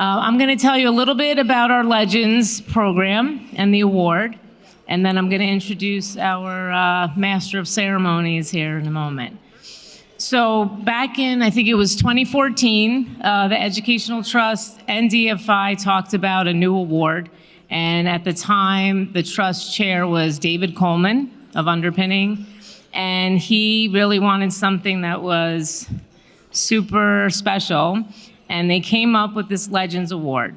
I'm going to tell you a little bit about our Legends program and the award, and then I'm going to introduce our Master of Ceremonies here in a moment. So back in, I think it was 2014, the Educational Trust and DFI talked about a new award. And at the time, the trust chair was David Coleman of Underpinning. And he really wanted something that was super special. And they came up with this Legends Award.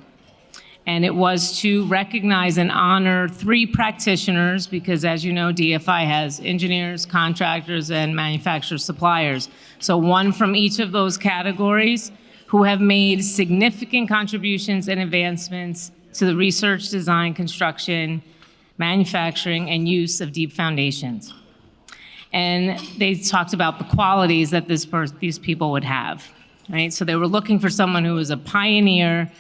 And it was to recognize and honor 3 practitioners, because as you know, DFI has engineers, contractors, and manufacturer suppliers. So one from each of those categories who have made significant contributions and advancements to the research, design, construction, manufacturing, and use of deep foundations. And they talked about the qualities that these people would have, right? So they were looking for someone who was a pioneer,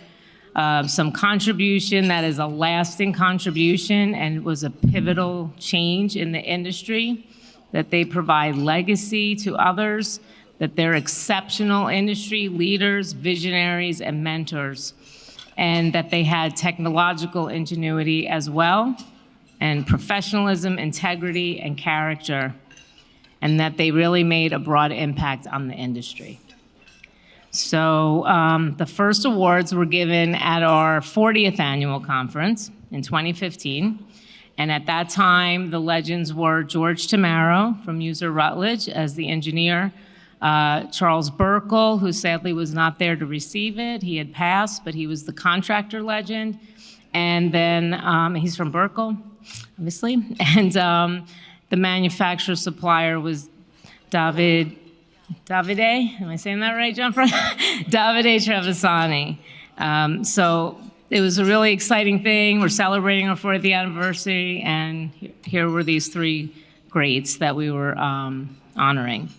some contribution that is a lasting contribution and was a pivotal change in the industry, that they provide legacy to others, that they're exceptional industry leaders, visionaries, and mentors, and that they had technological ingenuity as well, and professionalism, integrity, and character, and that they really made a broad impact on the industry. So the first awards were given at our 40th annual conference in 2015. And at that time, the legends were George Tamaro from USER Rutledge as the engineer, Charles Burkle, who sadly was not there to receive it. He had passed, but he was the contractor legend. And then he's from Burkle, obviously. And the manufacturer supplier was Davide, am I saying that right, John? Davide Trevisani. So it was a really exciting thing. We're celebrating our 40th anniversary, and here were these 3 greats that we were honoring.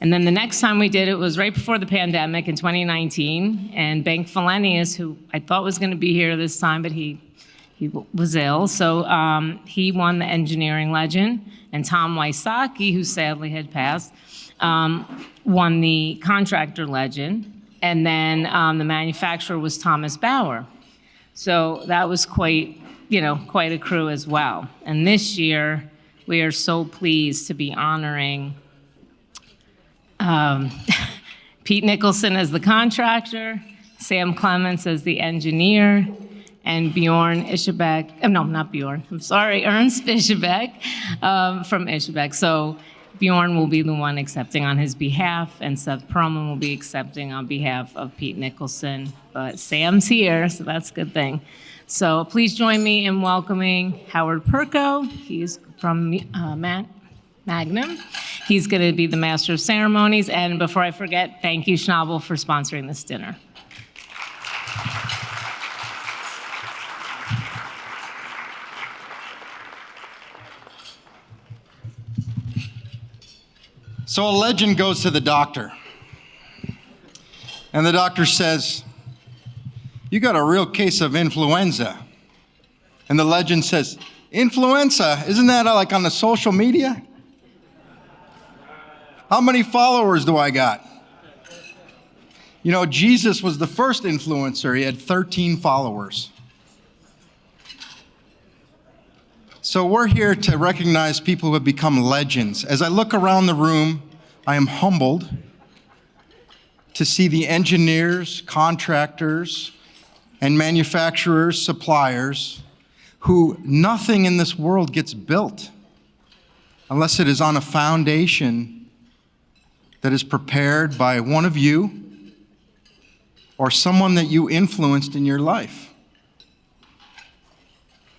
And then the next time we did it was right before the pandemic in 2019, and Bengt Falenius, who I thought was going to be here this time, but he was ill, so he won the engineering legend, and Tom Wysocki, who sadly had passed, won the contractor legend, and then the manufacturer was Thomas Bauer. So that was quite a crew as well. And this year, we are so pleased to be honoring Pete Nicholson as the contractor, Sam Clements as the engineer, and Bjorn Ischebek, no, not Bjorn, I'm sorry, Ernst Ischebek from Ischebek. So Bjorn will be the one accepting on his behalf, and Seth Perlman will be accepting on behalf of Pete Nicholson. But Sam's here, so that's a good thing. So please join me in welcoming Howard Perko. He's from Magnum. He's going to be the Master of Ceremonies. And before I forget, thank you, Schnabel, for sponsoring this dinner. So a legend goes to the doctor, and the doctor says, "You got a real case of influenza." And the legend says, "Influenza? Isn't that like on the social media? How many followers do I got?" You know, Jesus was the first influencer. He had 13 followers. So we're here to recognize people who have become legends. As I look around the room, I am humbled to see the engineers, contractors, and manufacturers, suppliers, who nothing in this world gets built unless it is on a foundation that is prepared by one of you or someone that you influenced in your life.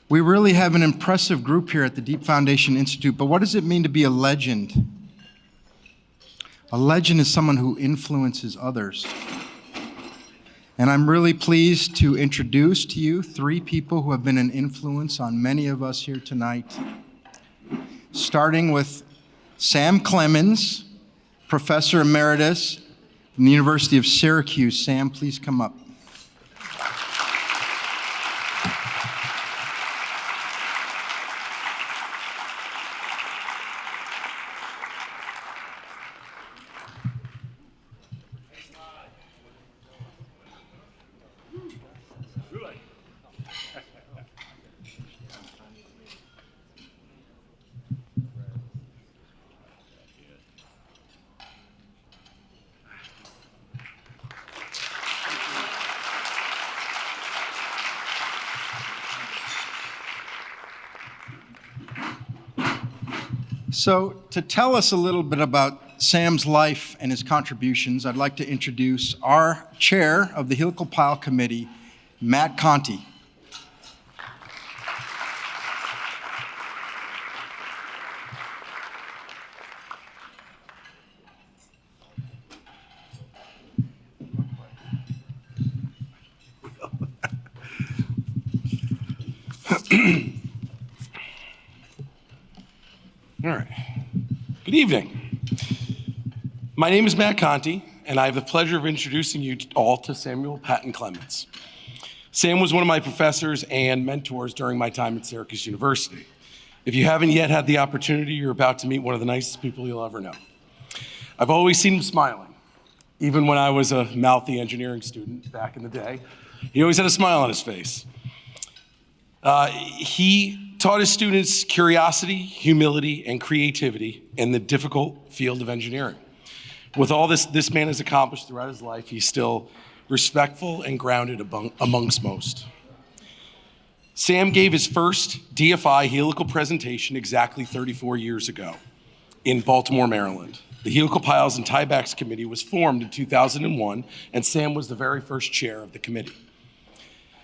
We really have an impressive group here at the Deep Foundation Institute, but what does it mean to be a legend? A legend is someone who influences others. And I'm really pleased to introduce to you 3 people who have been an influence on many of us here tonight. Starting with Sam Clemens, Professor Emeritus from the University of Syracuse. Sam, please come up. So to tell us a little bit about Sam's life and his contributions, I'd like to introduce our chair of the Helical Pile Committee, Matt Conti. All right. Good evening. My name is Matt Conti, and I have the pleasure of introducing you all to Samuel Patton Clements. Sam was one of my professors and mentors during my time at Syracuse University. If you haven't yet had the opportunity, you're about to meet one of the nicest people you'll ever know. I've always seen him smiling. Even when I was a mouthy engineering student back in the day, he always had a smile on his face. He taught his students curiosity, humility, and creativity in the difficult field of engineering. With all this man has accomplished throughout his life, he's still respectful and grounded amongst most. Sam gave his first DFI helical presentation exactly 34 years ago in Baltimore, Maryland. The Helical Piles and Tiebacks Committee was formed in 2001, and Sam was the very first chair of the committee.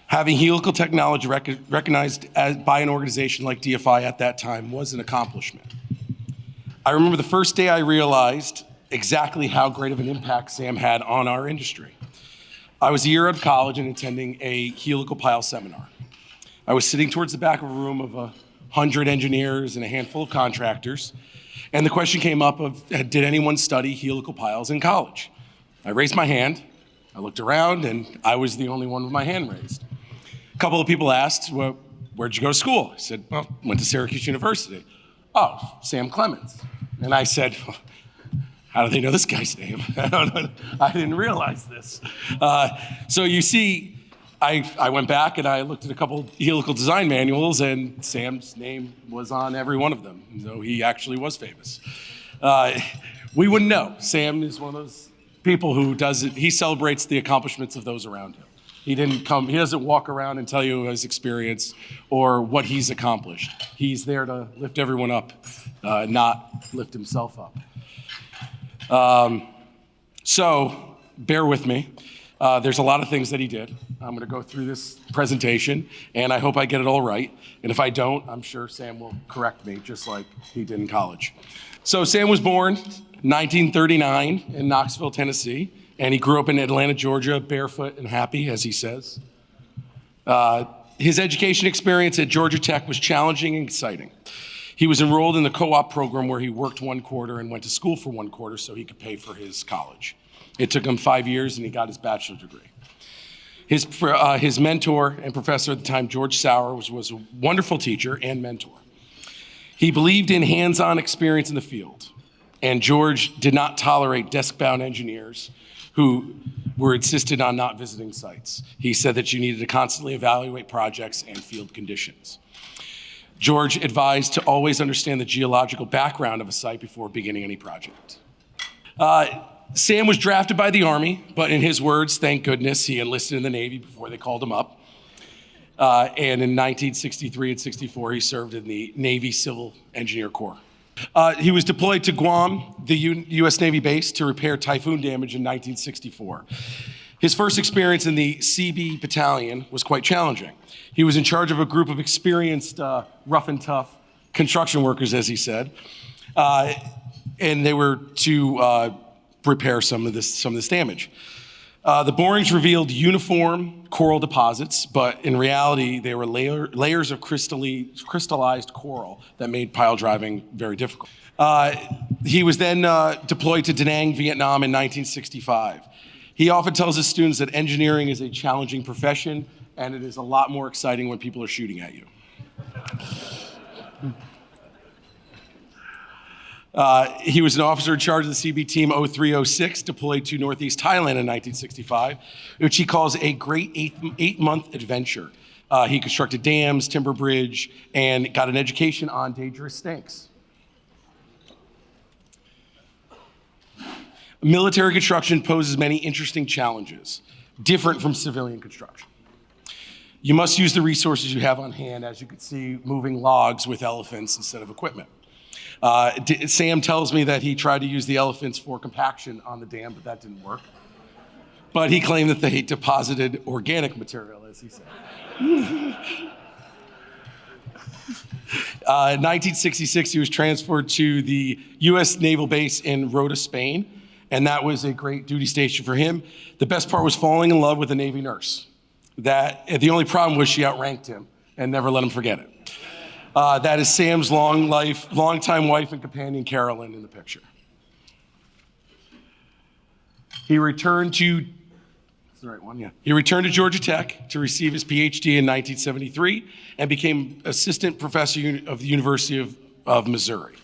Having helical technology recognized by an organization like DFI at that time was an accomplishment. I remember the first day I realized exactly how great of an impact Sam had on our industry. I was a year out of college and attending a helical pile seminar. I was sitting towards the back of a room of 100 engineers and a handful of contractors, and the question came up of, did anyone study helical piles in college? I raised my hand, I looked around, and I was the only one with my hand raised. A couple of people asked, well, where'd you go to school? I said, well, went to Syracuse University. Oh, Sam Clements. And I said, how do they know this guy's name? I didn't realize this. So you see, I went back and I looked at a couple helical design manuals, and Sam's name was on every one of them, so he actually was famous. We wouldn't know. Sam is one of those people who does it. He celebrates the accomplishments of those around him. He doesn't walk around and tell you his experience or what he's accomplished. He's there to lift everyone up, not lift himself up. So bear with me. There's a lot of things that he did. I'm gonna go through this presentation, and I hope I get it all right. And if I don't, I'm sure Sam will correct me, just like he did in college. So Sam was born 1939 in Knoxville, Tennessee. And he grew up in Atlanta, Georgia, barefoot and happy, as he says. His education experience at Georgia Tech was challenging and exciting. He was enrolled in the co-op program where he worked one quarter and went to school for one quarter so he could pay for his college. It took him 5 years and he got his bachelor's degree. His mentor and professor at the time, George Sauer, was a wonderful teacher and mentor. He believed in hands-on experience in the field, and George did not tolerate desk-bound engineers who were insisted on not visiting sites. He said that you needed to constantly evaluate projects and field conditions. George advised to always understand the geological background of a site before beginning any project. Sam was drafted by the Army, but in his words, thank goodness, he enlisted in the Navy before they called him up. And in 1963 and 64, he served in the Navy Civil Engineer Corps. He was deployed to Guam, the U.S. Navy base, to repair typhoon damage in 1964. His first experience in the CB battalion was quite challenging. He was in charge of a group of experienced, rough and tough construction workers, as he said, and they were to repair some of this damage. The borings revealed uniform coral deposits, but in reality, they were layers of crystallized coral that made pile driving very difficult. He was then deployed to Da Nang, Vietnam in 1965. He often tells his students that engineering is a challenging profession, and it is a lot more exciting when people are shooting at you. He was an officer in charge of the CB Team 0306, deployed to Northeast Thailand in 1965, which he calls a great eight-month adventure. He constructed dams, timber bridge, and got an education on dangerous snakes. Military construction poses many interesting challenges, different from civilian construction. You must use the resources you have on hand, as you can see, moving logs with elephants instead of equipment. Sam tells me that he tried to use the elephants for compaction on the dam, but that didn't work. But he claimed that they deposited organic material, as he said. In 1966, he was transferred to the U.S. Naval Base in Rota, Spain, and that was a great duty station for him. The best part was falling in love with a Navy nurse. The only problem was she outranked him and never let him forget it. That is Sam's longtime wife and companion, Carolyn, in the picture. He returned to Georgia Tech to receive his PhD in 1973 and became assistant professor of the University of Missouri.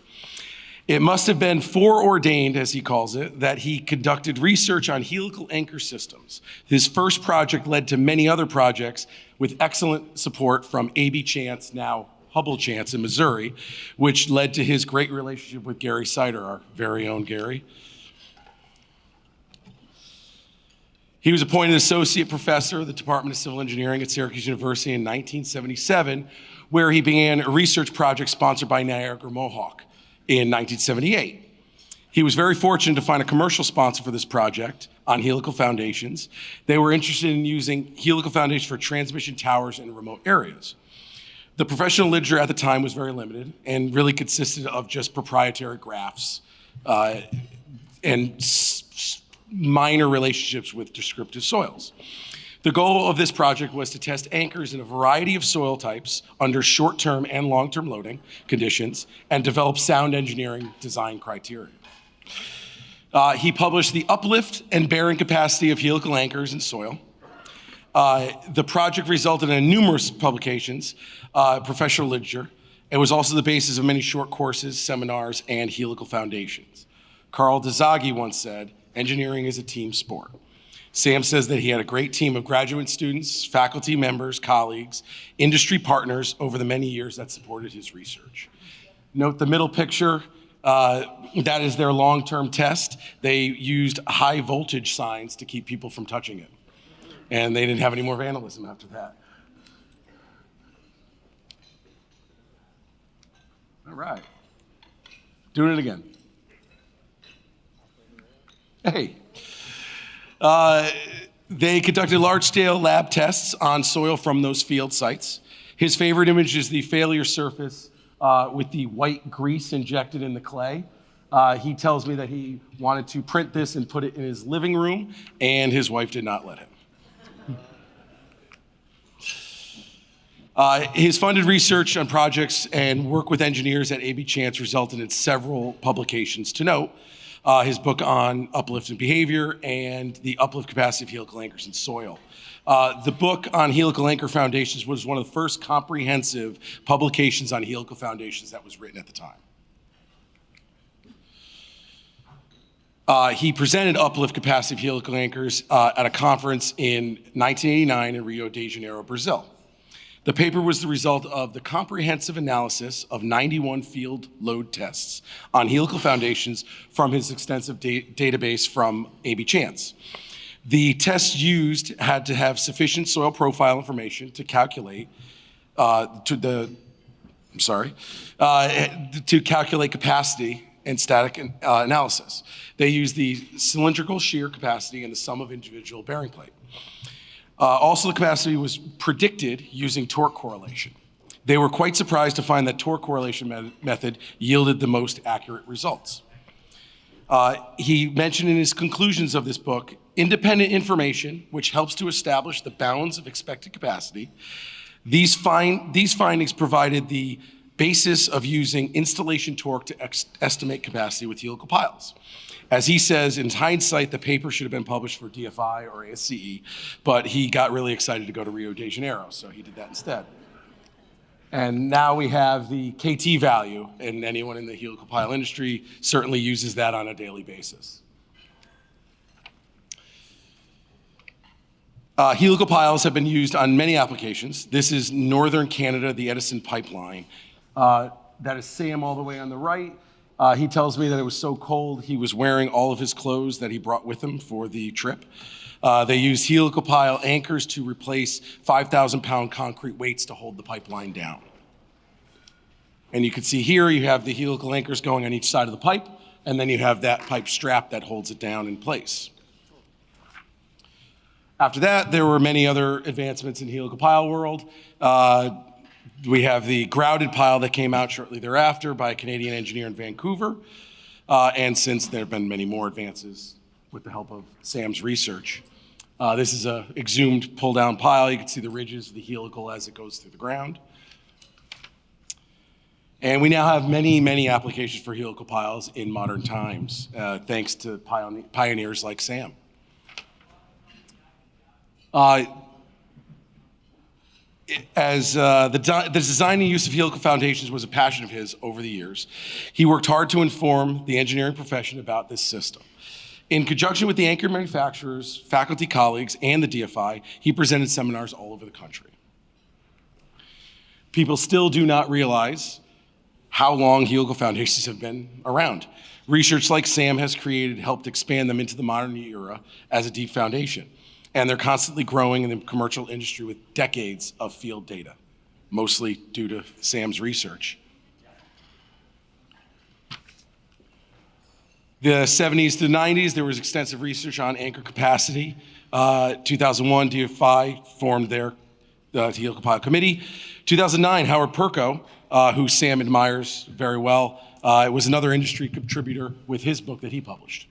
It must have been foreordained, as he calls it, that he conducted research on helical anchor systems. His first project led to many other projects with excellent support from A.B. Chance, now Hubble Chance in Missouri, which led to his great relationship with Gary Sider, our very own Gary. He was appointed associate professor of the Department of Civil Engineering at Syracuse University in 1977, where he began a research project sponsored by Niagara Mohawk in 1978. He was very fortunate to find a commercial sponsor for this project on helical foundations. They were interested in using helical foundations for transmission towers in remote areas. The professional literature at the time was very limited and really consisted of just proprietary graphs and minor relationships with descriptive soils. The goal of this project was to test anchors in a variety of soil types under short-term and long-term loading conditions and develop sound engineering design criteria. He published the uplift and bearing capacity of helical anchors in soil. The project resulted in numerous publications, professional literature. It was also the basis of many short courses, seminars, and helical foundations. Carl DeZaghi once said, "Engineering is a team sport." Sam says that he had a great team of graduate students, faculty members, colleagues, industry partners over the many years that supported his research. Note the middle picture, that is their long-term test. They used high voltage signs to keep people from touching it. And they didn't have any more vandalism after that. All right, doing it again. Hey. They conducted large-scale lab tests on soil from those field sites. His favorite image is the failure surface with the white grease injected in the clay. He tells me that he wanted to print this and put it in his living room, and his wife did not let him. His funded research on projects and work with engineers at A.B. Chance resulted in several publications to note. His book on uplift and behavior and the uplift capacity of helical anchors in soil. The book on helical anchor foundations was one of the first comprehensive publications on helical foundations that was written at the time. He presented uplift capacity of helical anchors at a conference in 1989 in Rio de Janeiro, Brazil. The paper was the result of the comprehensive analysis of 91 field load tests on helical foundations from his extensive database from A.B. Chance. The tests used had to have sufficient soil profile information to calculate capacity and static analysis. They used the cylindrical shear capacity and the sum of individual bearing plate. Also, the capacity was predicted using torque correlation. They were quite surprised to find that torque correlation method yielded the most accurate results. He mentioned in his conclusions of this book, independent information, which helps to establish the bounds of expected capacity. These findings provided the basis of using installation torque to estimate capacity with helical piles. As he says, in hindsight, the paper should have been published for DFI or ASCE, but he got really excited to go to Rio de Janeiro, so he did that instead. And now we have the KT value, and anyone in the helical pile industry certainly uses that on a daily basis. Helical piles have been used on many applications. This is northern Canada, the Edison pipeline. That is Sam all the way on the right. He tells me that it was so cold he was wearing all of his clothes that he brought with him for the trip. They used helical pile anchors to replace 5,000-pound concrete weights to hold the pipeline down. And you can see here, you have the helical anchors going on each side of the pipe, and then you have that pipe strap that holds it down in place. After that, there were many other advancements in helical pile world. We have the grouted pile that came out shortly thereafter by a Canadian engineer in Vancouver. And since there have been many more advances with the help of Sam's research. This is a exhumed pull-down pile. You can see the ridges of the helical as it goes through the ground. And we now have many, many applications for helical piles in modern times, thanks to pioneers like Sam. The design and use of helical foundations was a passion of his over the years, he worked hard to inform the engineering profession about this system. In conjunction with the anchor manufacturers, faculty colleagues, and the DFI, he presented seminars all over the country. People still do not realize how long helical foundations have been around. Research like Sam has created helped expand them into the modern era as a deep foundation. And they're constantly growing in the commercial industry with decades of field data, mostly due to Sam's research. The 70s to the 90s, there was extensive research on anchor capacity. 2001, DFI formed their helical pile committee. 2009, Howard Perko, who Sam admires very well, was another industry contributor with his book that he published.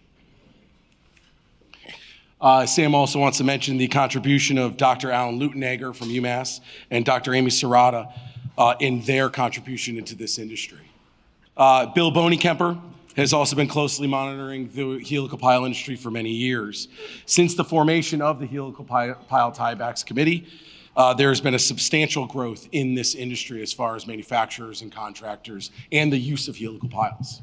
Sam also wants to mention the contribution of Dr. Alan Leutenegger from UMass and Dr. Amy Serrata in their contribution into this industry. Bill Boney-Kemper has also been closely monitoring the helical pile industry for many years. Since the formation of the Helical Pile Tiebacks Committee, there's been a substantial growth in this industry as far as manufacturers and contractors and the use of helical piles.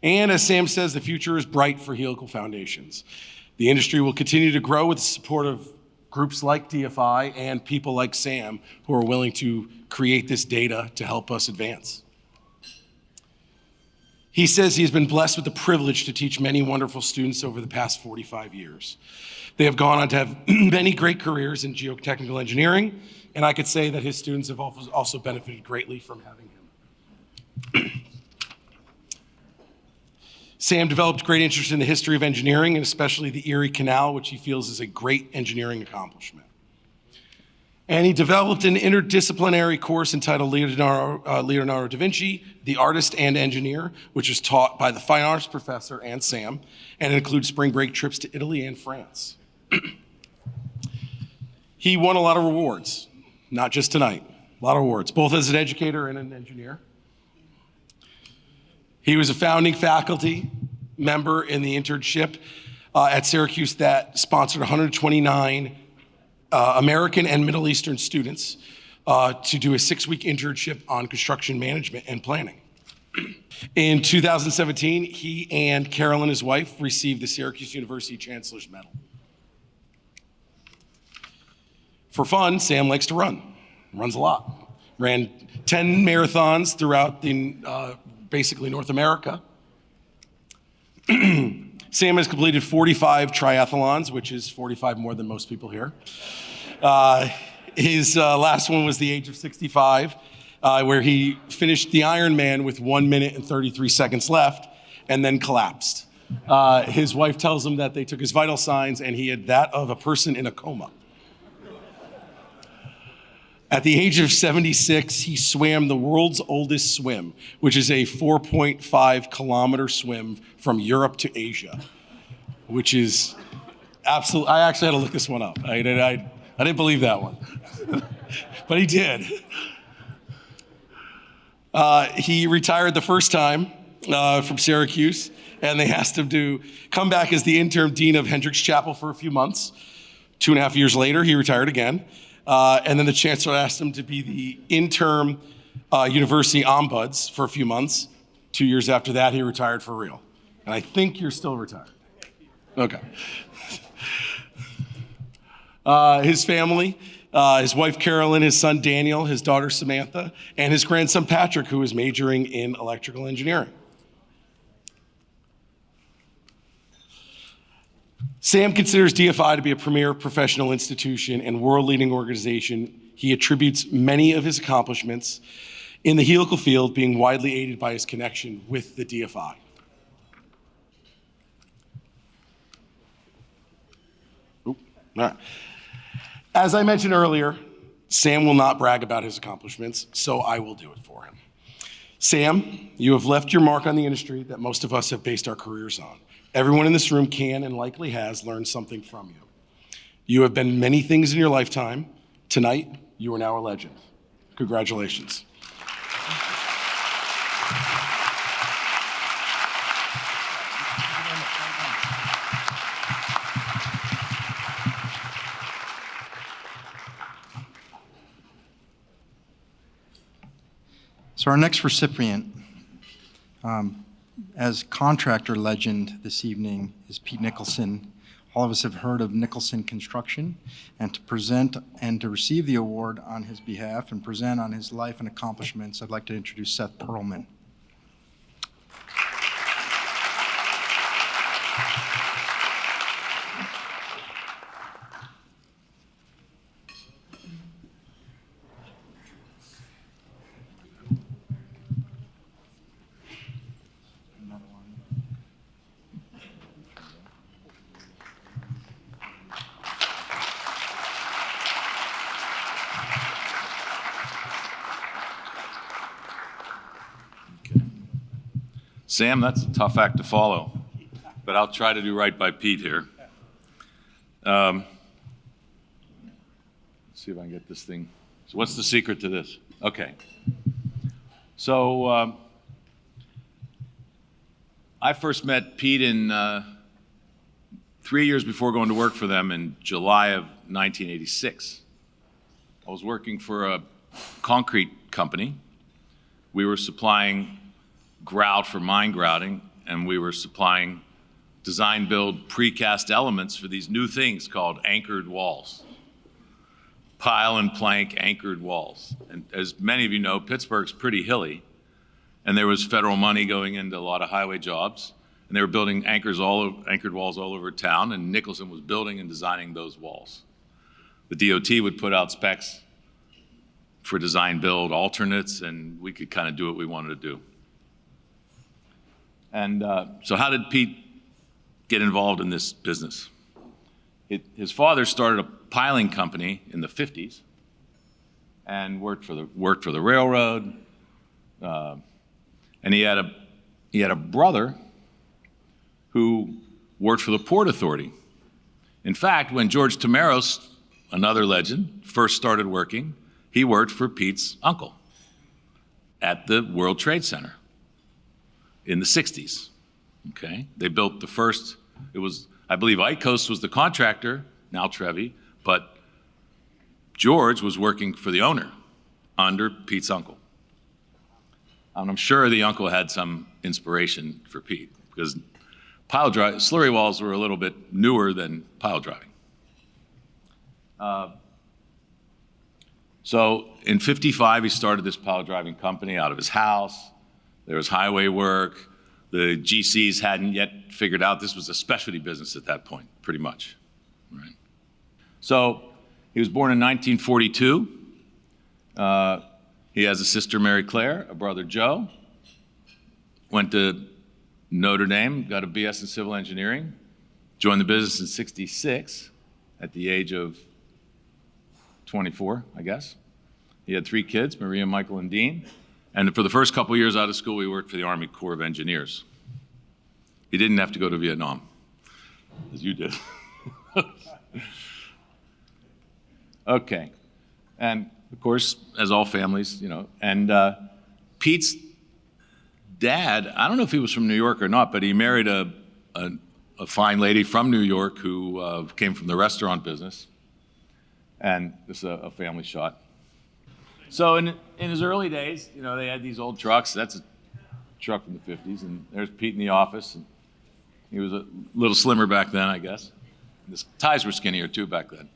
And as Sam says, the future is bright for helical foundations. The industry will continue to grow with the support of groups like DFI and people like Sam who are willing to create this data to help us advance. He says he has been blessed with the privilege to teach many wonderful students over the past 45 years. They have gone on to have many great careers in geotechnical engineering, and I could say that his students have also benefited greatly from having him. Sam developed great interest in the history of engineering, and especially the Erie Canal, which he feels is a great engineering accomplishment. And he developed an interdisciplinary course entitled Leonardo da Vinci, the Artist and Engineer, which is taught by the fine arts professor and Sam, and it includes spring break trips to Italy and France. He won a lot of awards, not just tonight, a lot of awards, both as an educator and an engineer. He was a founding faculty member in the internship at Syracuse that sponsored 129 American and Middle Eastern students to do a 6-week internship on construction management and planning. In 2017, he and Carolyn, his wife, received the Syracuse University Chancellor's Medal. For fun, Sam likes to runs a lot. Ran 10 marathons throughout basically North America. Sam has completed 45 triathlons, which is 45 more than most people here. His last one was the age of 65, where he finished the Ironman with 1 minute and 33 seconds left and then collapsed. His wife tells him that they took his vital signs and he had that of a person in a coma. At the age of 76, he swam the world's oldest swim, which is a 4.5 kilometer swim from Europe to Asia, which is absolute. I actually had to look this one up. I didn't believe that one, but he did. He retired the first time from Syracuse, and they asked him to come back as the interim dean of Hendricks Chapel for a few months. 2.5 years later, he retired again. And then the chancellor asked him to be the interim university ombuds for a few months. 2 years after that, he retired for real. And I think you're still retired. Okay. His family, his wife Carolyn, his son Daniel, his daughter Samantha, and his grandson Patrick, who is majoring in electrical engineering. Sam considers DFI to be a premier professional institution and world-leading organization. He attributes many of his accomplishments in the helical field, being widely aided by his connection with the DFI. Oop, all right. As I mentioned earlier, Sam will not brag about his accomplishments, so I will do it for him. Sam, you have left your mark on the industry that most of us have based our careers on. Everyone in this room can and likely has learned something from you. You have been many things in your lifetime. Tonight, you are now a legend. Congratulations. So our next recipient, as contractor legend this evening, is Pete Nicholson. All of us have heard of Nicholson Construction, and to present and to receive the award on his behalf and present on his life and accomplishments, I'd like to introduce Seth Perlman. Sam, that's a tough act to follow, but I'll try to do right by Pete here. Let's see if I can get this thing. So what's the secret to this? Okay. So I first met Pete in 3 years before going to work for them in July of 1986. I was working for a concrete company. We were supplying grout for mine grouting, and we were supplying design build precast elements for these new things called anchored walls. Pile and plank anchored walls. And as many of you know, Pittsburgh's pretty hilly, and there was federal money going into a lot of highway jobs, and they were building anchored walls all over town, and Nicholson was building and designing those walls. The DOT would put out specs for design build alternates, and we could kind of do what we wanted to do. And so how did Pete get involved in this business? His father started a piling company in the 50s and worked for the railroad. And he had a brother who worked for the Port Authority. In fact, when George Tomeros, another legend, first started working, he worked for Pete's uncle at the World Trade Center in the 60s, okay? They built the first, I believe Icos was the contractor, now Trevi, but George was working for the owner under Pete's uncle. And I'm sure the uncle had some inspiration for Pete because slurry walls were a little bit newer than pile driving. So in 55, he started this pile driving company out of his house. There was highway work. The GCs hadn't yet figured out this was a specialty business at that point, pretty much. Right? So he was born in 1942. He has a sister, Mary Claire, a brother, Joe. Went to Notre Dame, got a BS in civil engineering. Joined the business in 66 at the age of 24, I guess. He had 3 kids, Maria, Michael, and Dean. And for the first couple years out of school, he worked for the Army Corps of Engineers. He didn't have to go to Vietnam, as you did. Okay. And of course, as all families, and Pete's dad, I don't know if he was from New York or not, but he married a fine lady from New York who came from the restaurant business. And this is a family shot. So in his early days, they had these old trucks. That's a truck from the 50s, and there's Pete in the office. And he was a little slimmer back then, I guess. His ties were skinnier too back then.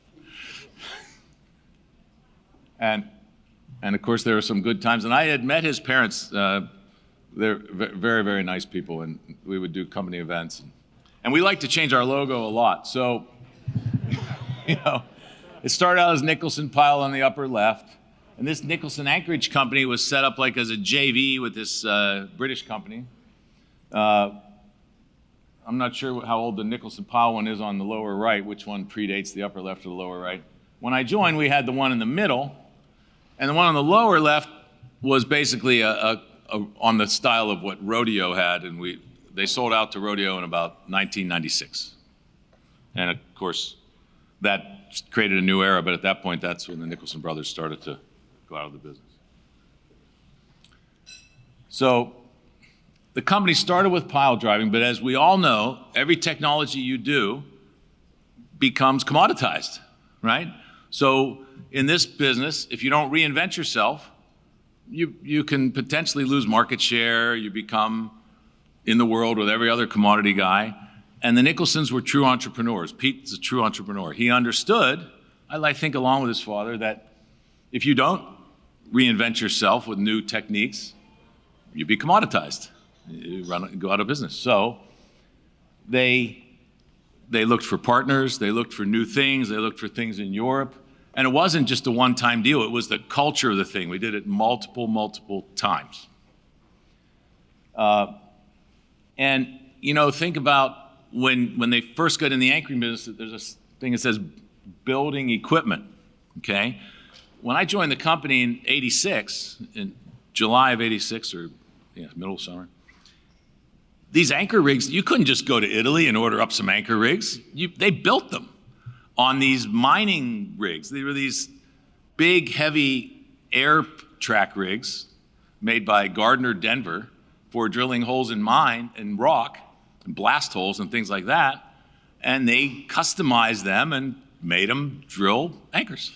And of course, there were some good times. And I had met his parents. They're very, very nice people, and we would do company events. And we like to change our logo a lot. So, it started out as Nicholson Pile on the upper left. And this Nicholson Anchorage company was set up like as a JV with this British company. I'm not sure how old the Nicholson Powell one is on the lower right, which one predates the upper left or the lower right. When I joined, we had the one in the middle, and the one on the lower left was basically on the style of what Rodeo had, and they sold out to Rodeo in about 1996. And of course, that created a new era, but at that point, that's when the Nicholson brothers started to go out of the business. So the company started with pile driving, but as we all know, every technology you do becomes commoditized, right? So in this business, if you don't reinvent yourself, you can potentially lose market share. You become in the world with every other commodity guy. And the Nicholsons were true entrepreneurs. Pete's a true entrepreneur. He understood, I think along with his father, that if you don't reinvent yourself with new techniques, you be commoditized. You go out of business. So they looked for partners, they looked for new things, they looked for things in Europe. And it wasn't just a one-time deal, it was the culture of the thing. We did it multiple times. And, think about when they first got in the anchoring business, there's a thing that says building equipment, okay? When I joined the company in '86, in July of '86, or middle of summer, these anchor rigs, you couldn't just go to Italy and order up some anchor rigs. They built them on these mining rigs. They were these big, heavy air track rigs made by Gardner Denver for drilling holes in mine and rock and blast holes and things like that. And they customized them and made them drill anchors.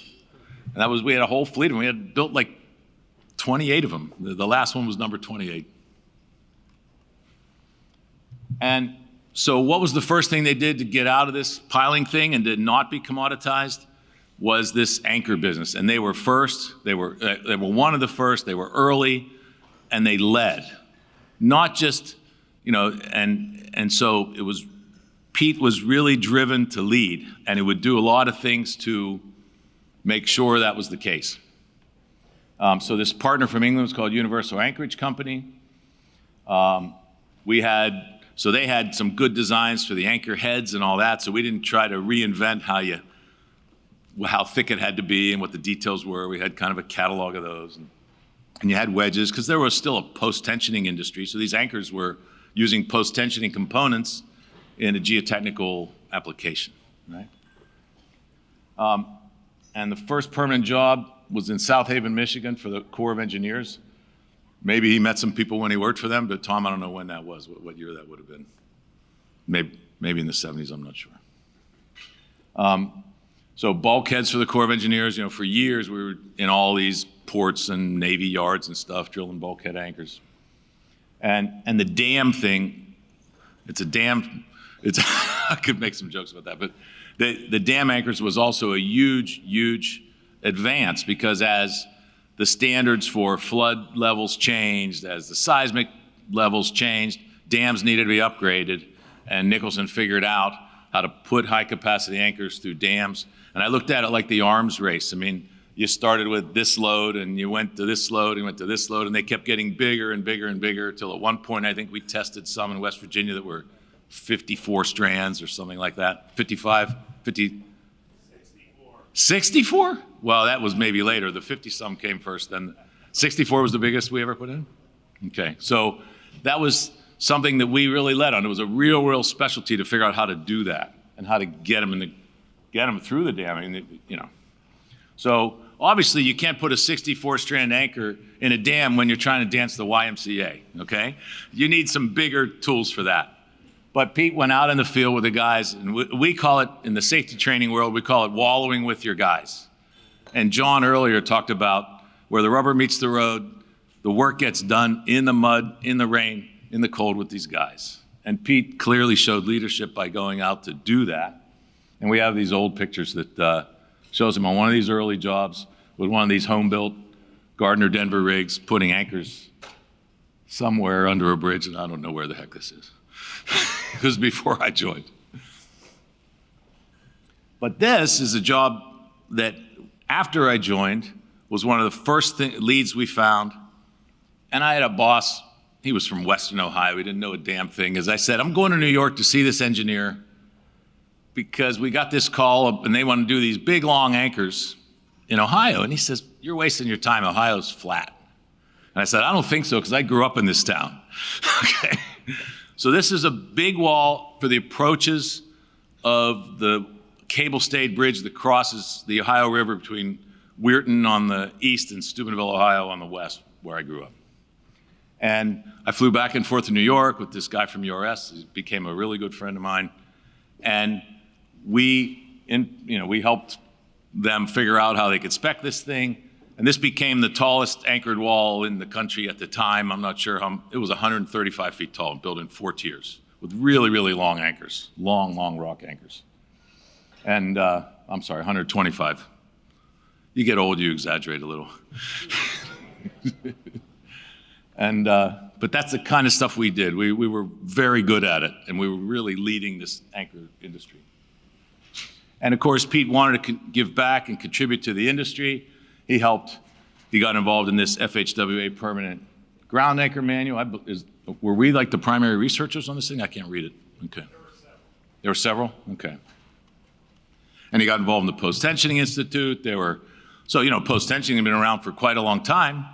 And we had a whole fleet of them. We had built like 28 of them. The last one was number 28. And so what was the first thing they did to get out of this piling thing and to not be commoditized? Was this anchor business. And they were first, they were one of the first, they were early, and they led. Not just, and so Pete was really driven to lead, and he would do a lot of things to make sure that was the case. So this partner from England was called Universal Anchorage Company. So they had some good designs for the anchor heads and all that, so we didn't try to reinvent how thick it had to be and what the details were. We had kind of a catalog of those. And you had wedges, because there was still a post-tensioning industry, so these anchors were using post-tensioning components in a geotechnical application, right? And the first permanent job was in South Haven, Michigan for the Corps of Engineers. Maybe he met some people when he worked for them, but Tom, I don't know when that was, what year that would have been. Maybe in the 70s, I'm not sure. So bulkheads for the Corps of Engineers, for years we were in all these ports and Navy yards and stuff, drilling bulkhead anchors. And the dam thing, I could make some jokes about that, but the dam anchors was also a huge advance, because as the standards for flood levels changed, as the seismic levels changed, dams needed to be upgraded, and Nicholson figured out how to put high-capacity anchors through dams. And I looked at it like the arms race. I mean, you started with this load, and you went to this load, and you went to this load, and they kept getting bigger and bigger and bigger, till at one point I think we tested some in West Virginia that were 54 strands or something like that. 55? 64? Well, that was maybe later. The 50-some came first, then 64 was the biggest we ever put in? Okay, so that was something that we really led on. It was a real specialty to figure out how to do that and how to get them through the dam. I mean, So obviously you can't put a 64-strand anchor in a dam when you're trying to dance the YMCA, okay? You need some bigger tools for that. But Pete went out in the field with the guys, and we call it, in the safety training world, we call it wallowing with your guys. And John earlier talked about where the rubber meets the road, the work gets done in the mud, in the rain, in the cold with these guys. And Pete clearly showed leadership by going out to do that. And we have these old pictures that shows him on one of these early jobs with one of these home-built Gardner Denver rigs putting anchors somewhere under a bridge, and I don't know where the heck this is. It was before I joined. But this is a job that, after I joined, was one of the first leads we found. And I had a boss, he was from Western Ohio, he didn't know a damn thing. As I said, I'm going to New York to see this engineer because we got this call up and they want to do these big, long anchors in Ohio. And he says, you're wasting your time, Ohio's flat. And I said, I don't think so, because I grew up in this town. Okay. So this is a big wall for the approaches of the cable-stayed bridge that crosses the Ohio River between Weirton on the east and Steubenville, Ohio on the west, where I grew up. And I flew back and forth to New York with this guy from URS. He became a really good friend of mine. And we helped them figure out how they could spec this thing. And this became the tallest anchored wall in the country at the time. I'm not sure how, it was 135 feet tall, built in 4 tiers with really, really long anchors, long rock anchors. And I'm sorry, 125. You get old, you exaggerate a little. And, but that's the kind of stuff we did. We were very good at it, and we were really leading this anchor industry. And of course, Pete wanted to give back and contribute to the industry. He got involved in this FHWA permanent ground anchor manual. Were we like the primary researchers on this thing? I can't read it. Okay. There were several? Okay. And he got involved in the Post-Tensioning Institute. Post-tensioning had been around for quite a long time,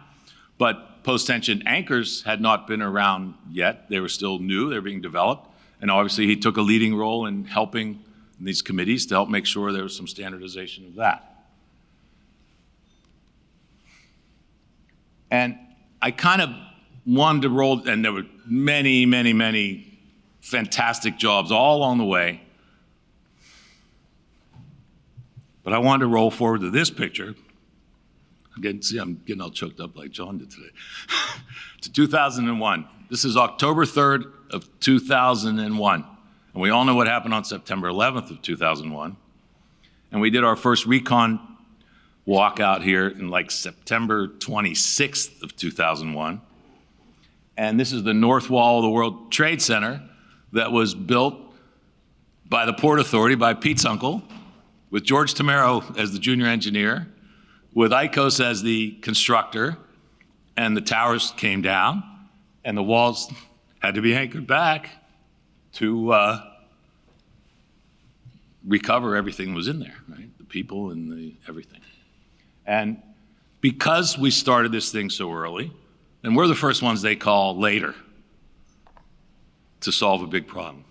but post-tension anchors had not been around yet. They were still new, they were being developed. And obviously he took a leading role in helping these committees to help make sure there was some standardization of that. And I kind of wanted to roll, and there were many fantastic jobs all along the way. But I wanted to roll forward to this picture. I'm getting all choked up like John did today. To 2001. This is October 3rd of 2001. And we all know what happened on September 11th of 2001. And we did our first recon walk out here in like September 26th of 2001. And this is the north wall of the World Trade Center that was built by the Port Authority, by Pete's uncle, with George Tamaro as the junior engineer, with ICOS as the constructor, and the towers came down, and the walls had to be anchored back to recover everything that was in there, right? The people and everything. And because we started this thing so early, and we're the first ones they call later to solve a big problem.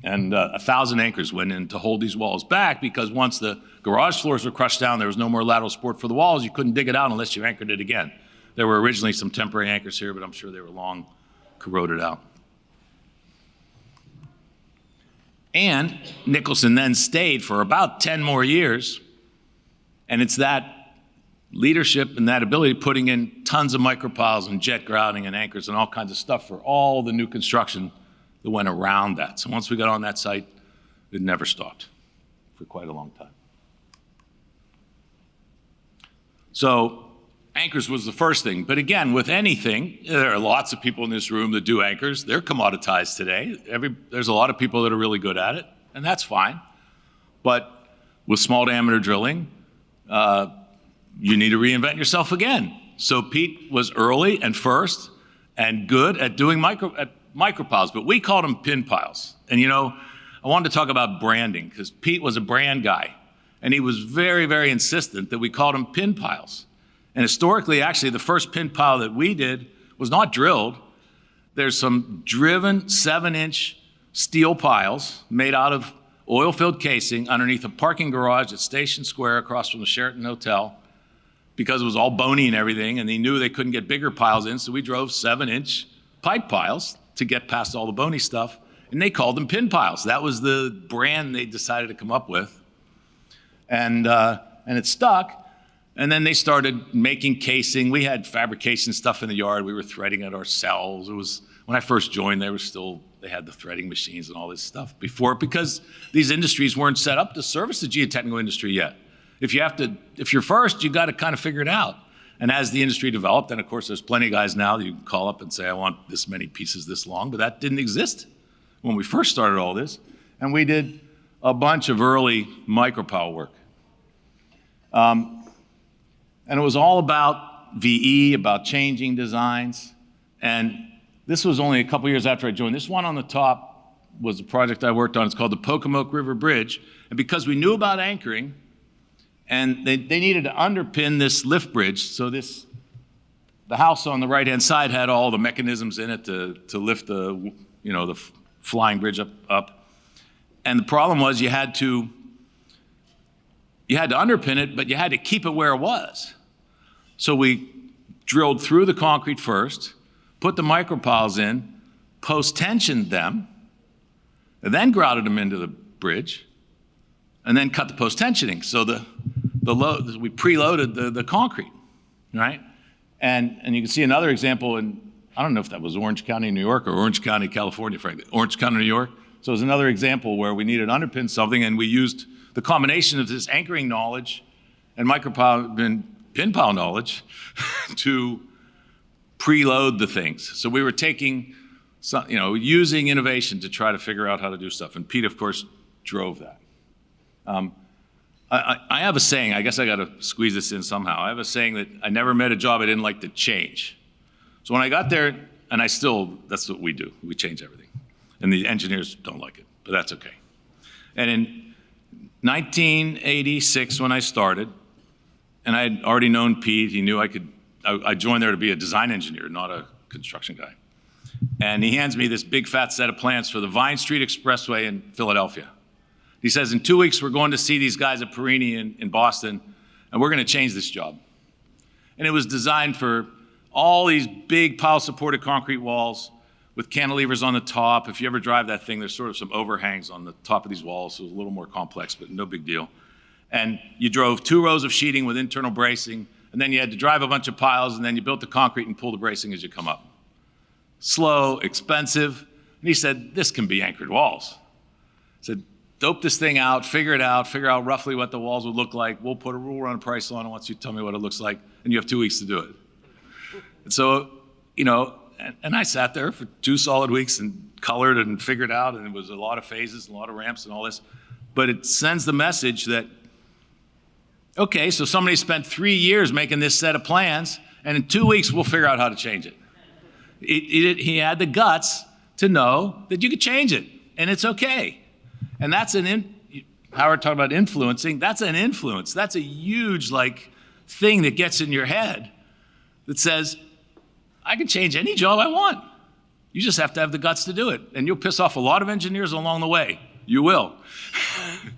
And 1,000 anchors went in to hold these walls back, because once the garage floors were crushed down, there was no more lateral support for the walls. You couldn't dig it out unless you anchored it again. There were originally some temporary anchors here, but I'm sure they were long corroded out. And Nicholson then stayed for about 10 more years. And it's that leadership and that ability, putting in tons of micropiles and jet grouting and anchors and all kinds of stuff for all the new construction that went around that. So once we got on that site, it never stopped for quite a long time. So anchors was the first thing. But again, with anything, there are lots of people in this room that do anchors. They're commoditized today. There's a lot of people that are really good at it, and that's fine. But with small diameter drilling, you need to reinvent yourself again. So Pete was early and first and good at doing micropiles, but we called them pin piles. And I wanted to talk about branding, because Pete was a brand guy, and he was very, very insistent that we called them pin piles. And historically, actually, the first pin pile that we did was not drilled. There's some driven 7-inch steel piles made out of oil-filled casing underneath a parking garage at Station Square across from the Sheraton Hotel, because it was all bony and everything, and they knew they couldn't get bigger piles in, so we drove 7-inch pipe piles to get past all the bony stuff, and they called them pin piles. That was the brand they decided to come up with. And it stuck. And then they started making casing. We had fabrication stuff in the yard. We were threading it ourselves. It was, when I first joined, they had the threading machines and all this stuff before, because these industries weren't set up to service the geotechnical industry yet. If you're first, you got to kind of figure it out. And as the industry developed, and of course there's plenty of guys now that you can call up and say, I want this many pieces this long, but that didn't exist when we first started all this. And we did a bunch of early micropile work. And it was all about VE, about changing designs. And this was only a couple years after I joined. This one on the top was a project I worked on. It's called the Pocomoke River Bridge. And because we knew about anchoring, and they needed to underpin this lift bridge, so the house on the right-hand side had all the mechanisms in it to lift the flying bridge up. And the problem was you had to underpin it, but you had to keep it where it was. So we drilled through the concrete first, put the micropiles in, post-tensioned them, and then grouted them into the bridge, and then cut the post-tensioning. So we preloaded the concrete, right? And you can see another example in, I don't know if that was Orange County, New York, or Orange County, California, frankly. Orange County, New York. So it was another example where we needed to underpin something, and we used the combination of this anchoring knowledge and pin pile knowledge to preload the things. So we were taking, using innovation to try to figure out how to do stuff. And Pete, of course, drove that. I have a saying, I guess I got to squeeze this in somehow. I have a saying that I never met a job I didn't like to change. So when I got there, and that's what we do. We change everything. And the engineers don't like it, but that's okay. And in 1986, when I started, and I had already known Pete, he knew I joined there to be a design engineer, not a construction guy. And he hands me this big fat set of plans for the Vine Street Expressway in Philadelphia. He says, in 2 weeks, we're going to see these guys at Perini in Boston, and we're going to change this job. And it was designed for all these big pile-supported concrete walls with cantilevers on the top. If you ever drive that thing, there's sort of some overhangs on the top of these walls, so it's a little more complex, but no big deal. And you drove 2 rows of sheeting with internal bracing, and then you had to drive a bunch of piles, and then you built the concrete and pull the bracing as you come up. Slow, expensive. And he said, this can be anchored walls. I said, dope this thing out, figure out roughly what the walls would look like. We'll run a price on it once you tell me what it looks like, and you have 2 weeks to do it. And so, and I sat there for 2 solid weeks and colored and figured out, and it was a lot of phases, a lot of ramps and all this. But it sends the message that, okay, so somebody spent 3 years making this set of plans, and in 2 weeks we'll figure out how to change it. He had the guts to know that you could change it, and it's okay. And that's Howard talked about influencing. That's an influence. That's a huge thing that gets in your head that says, I can change any job I want. You just have to have the guts to do it. And you'll piss off a lot of engineers along the way. You will.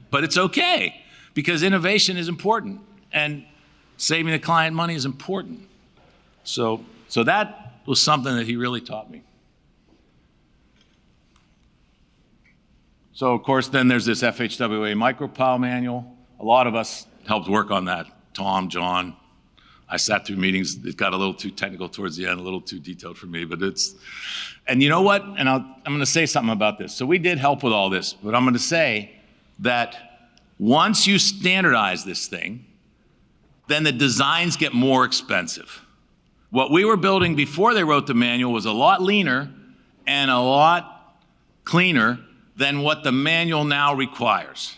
But it's okay, because innovation is important, and saving the client money is important. So that was something that he really taught me. So, of course, then there's this FHWA micropile manual. A lot of us helped work on that. Tom, John. I sat through meetings. It got a little too technical towards the end, a little too detailed for me. And you know what? And I'm going to say something about this. So we did help with all this. But I'm going to say that once you standardize this thing, then the designs get more expensive. What we were building before they wrote the manual was a lot leaner and a lot cleaner than what the manual now requires.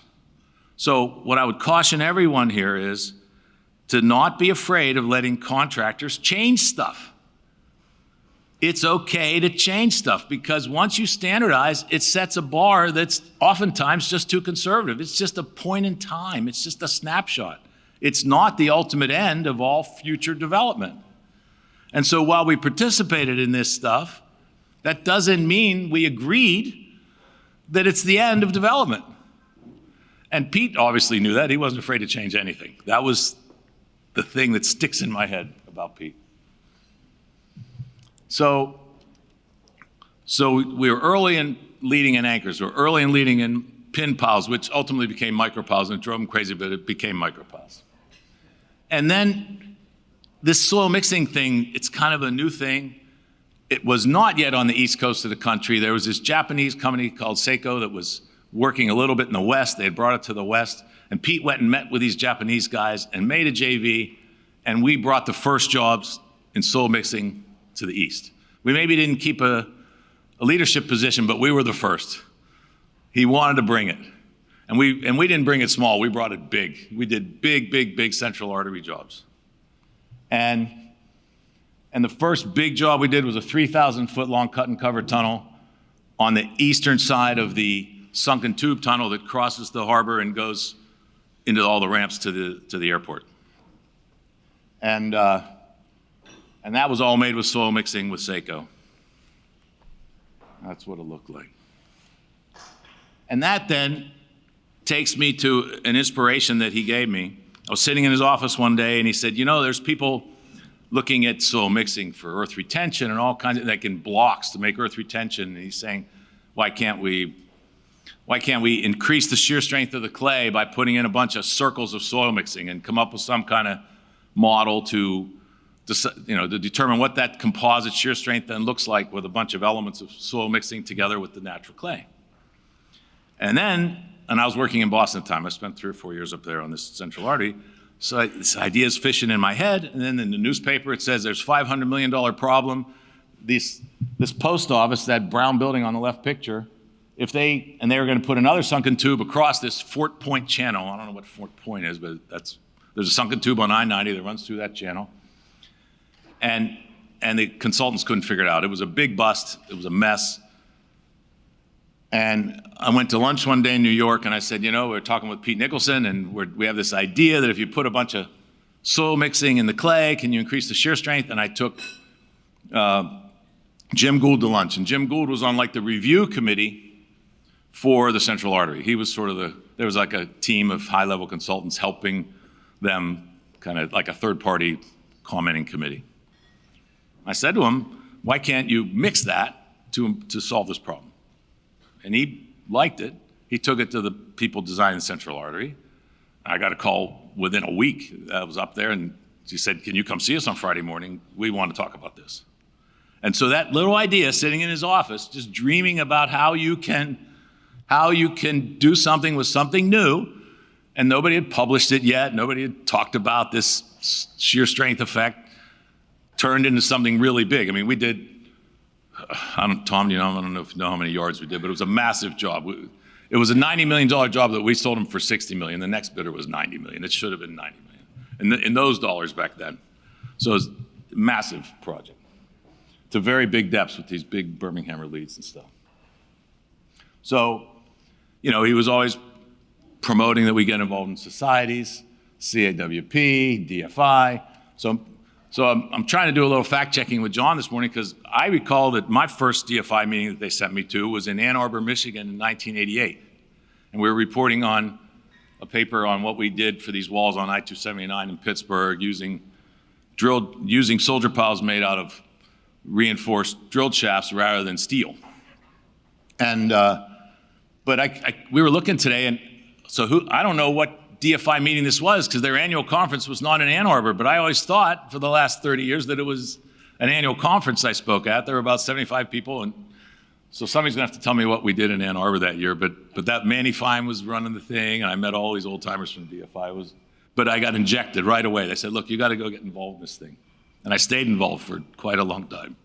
So what I would caution everyone here is to not be afraid of letting contractors change stuff. It's okay to change stuff, because once you standardize, it sets a bar that's oftentimes just too conservative. It's just a point in time. It's just a snapshot. It's not the ultimate end of all future development. And so while we participated in this stuff, that doesn't mean we agreed that it's the end of development. And Pete obviously knew that. He wasn't afraid to change anything. That was the thing that sticks in my head about Pete. So we were early in leading in anchors. We were early in leading in pin piles, which ultimately became micropiles, and it drove them crazy, but it became micropiles. And then this soil mixing thing, it's kind of a new thing. It was not yet on the east coast of the country. There was this Japanese company called Seiko that was working a little bit in the west. They had brought it to the west. And Pete went and met with these Japanese guys and made a JV. And we brought the first jobs in soil mixing to the east. We maybe didn't keep a leadership position, but we were the first. He wanted to bring it. And we didn't bring it small. We brought it big. We did big central artery jobs. And the first big job we did was a 3,000-foot long cut and cover tunnel on the eastern side of the sunken tube tunnel that crosses the harbor and goes into all the ramps to the airport. And that was all made with soil mixing with Seco. That's what it looked like. And that then takes me to an inspiration that he gave me. I was sitting in his office one day and he said, you know, there's people looking at soil mixing for earth retention and all kinds of, like in blocks to make earth retention. And he's saying, why can't we increase the shear strength of the clay by putting in a bunch of circles of soil mixing and come up with some kind of model to determine what that composite shear strength then looks like with a bunch of elements of soil mixing together with the natural clay. And I was working in Boston at the time. I spent 3 or 4 years up there on this central artery. So this idea is fishing in my head. And then in the newspaper, it says there's $500 million problem. This post office, that brown building on the left picture, they were going to put another sunken tube across this Fort Point channel. I don't know what Fort Point is, but there's a sunken tube on I-90 that runs through that channel. And the consultants couldn't figure it out. It was a big bust. It was a mess. And I went to lunch one day in New York, and I said, you know, we're talking with Pete Nicholson, and we have this idea that if you put a bunch of soil mixing in the clay, can you increase the shear strength? And I took Jim Gould to lunch. And Jim Gould was on like the review committee for the central artery. He was sort of there was like a team of high-level consultants helping them, kind of like a third-party commenting committee. I said to him, why can't you mix that to solve this problem? And he liked it. He took it to the people designing the central artery. I got a call within a week. I was up there, and she said, can you come see us on Friday morning? We want to talk about this. And so that little idea, sitting in his office, just dreaming about how you can do something with something new, and nobody had published it yet. Nobody had talked about this shear strength effect, turned into something really big. I mean, we did, Tom, I don't know if you know how many yards we did, but it was a massive job. It was a $90 million job that we sold them for $60 million. The next bidder was $90 million. It should have been $90 million in those dollars back then. So it was a massive project to very big depths with these big Birmingham leads and stuff. So, you know, he was always promoting that we get involved in societies, CAWP, DFI. So I'm trying to do a little fact checking with John this morning, because I recall that my first DFI meeting that they sent me to was in Ann Arbor, Michigan in 1988. And we were reporting on a paper on what we did for these walls on I-279 in Pittsburgh using soldier piles made out of reinforced drilled shafts rather than steel. And but we were looking today, and so I don't know what DFI meeting this was, because their annual conference was not in Ann Arbor, but I always thought for the last 30 years that it was an annual conference I spoke at. There were about 75 people, and so somebody's gonna have to tell me what we did in Ann Arbor that year, but that Manny Fine was running the thing, and I met all these old timers from DFI. But I got injected right away. They said, look, you gotta go get involved in this thing. And I stayed involved for quite a long time.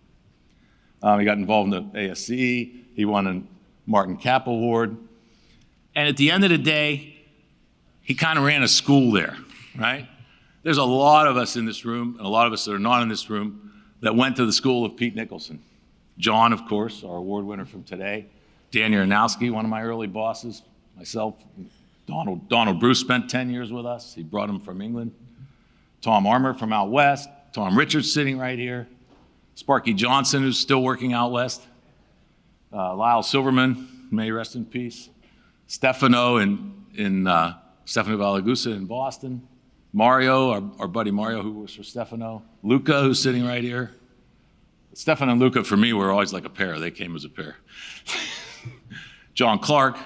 He got involved in the ASC, he won a Martin Kapp Award, and at the end of the day, he kind of ran a school there, right? There's a lot of us in this room, and a lot of us that are not in this room, that went to the school of Pete Nicholson. John, of course, our award winner from today. Dan Uranowski, one of my early bosses. Myself, Donald Bruce spent 10 years with us. He brought him from England. Tom Armour from out west. Tom Richards sitting right here. Sparky Johnson, who's still working out west. Lyle Silverman, may he rest in peace. Stefano Stefano Valagusa in Boston. Mario, our buddy Mario, who works for Stefano. Luca, who's sitting right here. Stefano and Luca, for me, were always like a pair. They came as a pair. John Clark,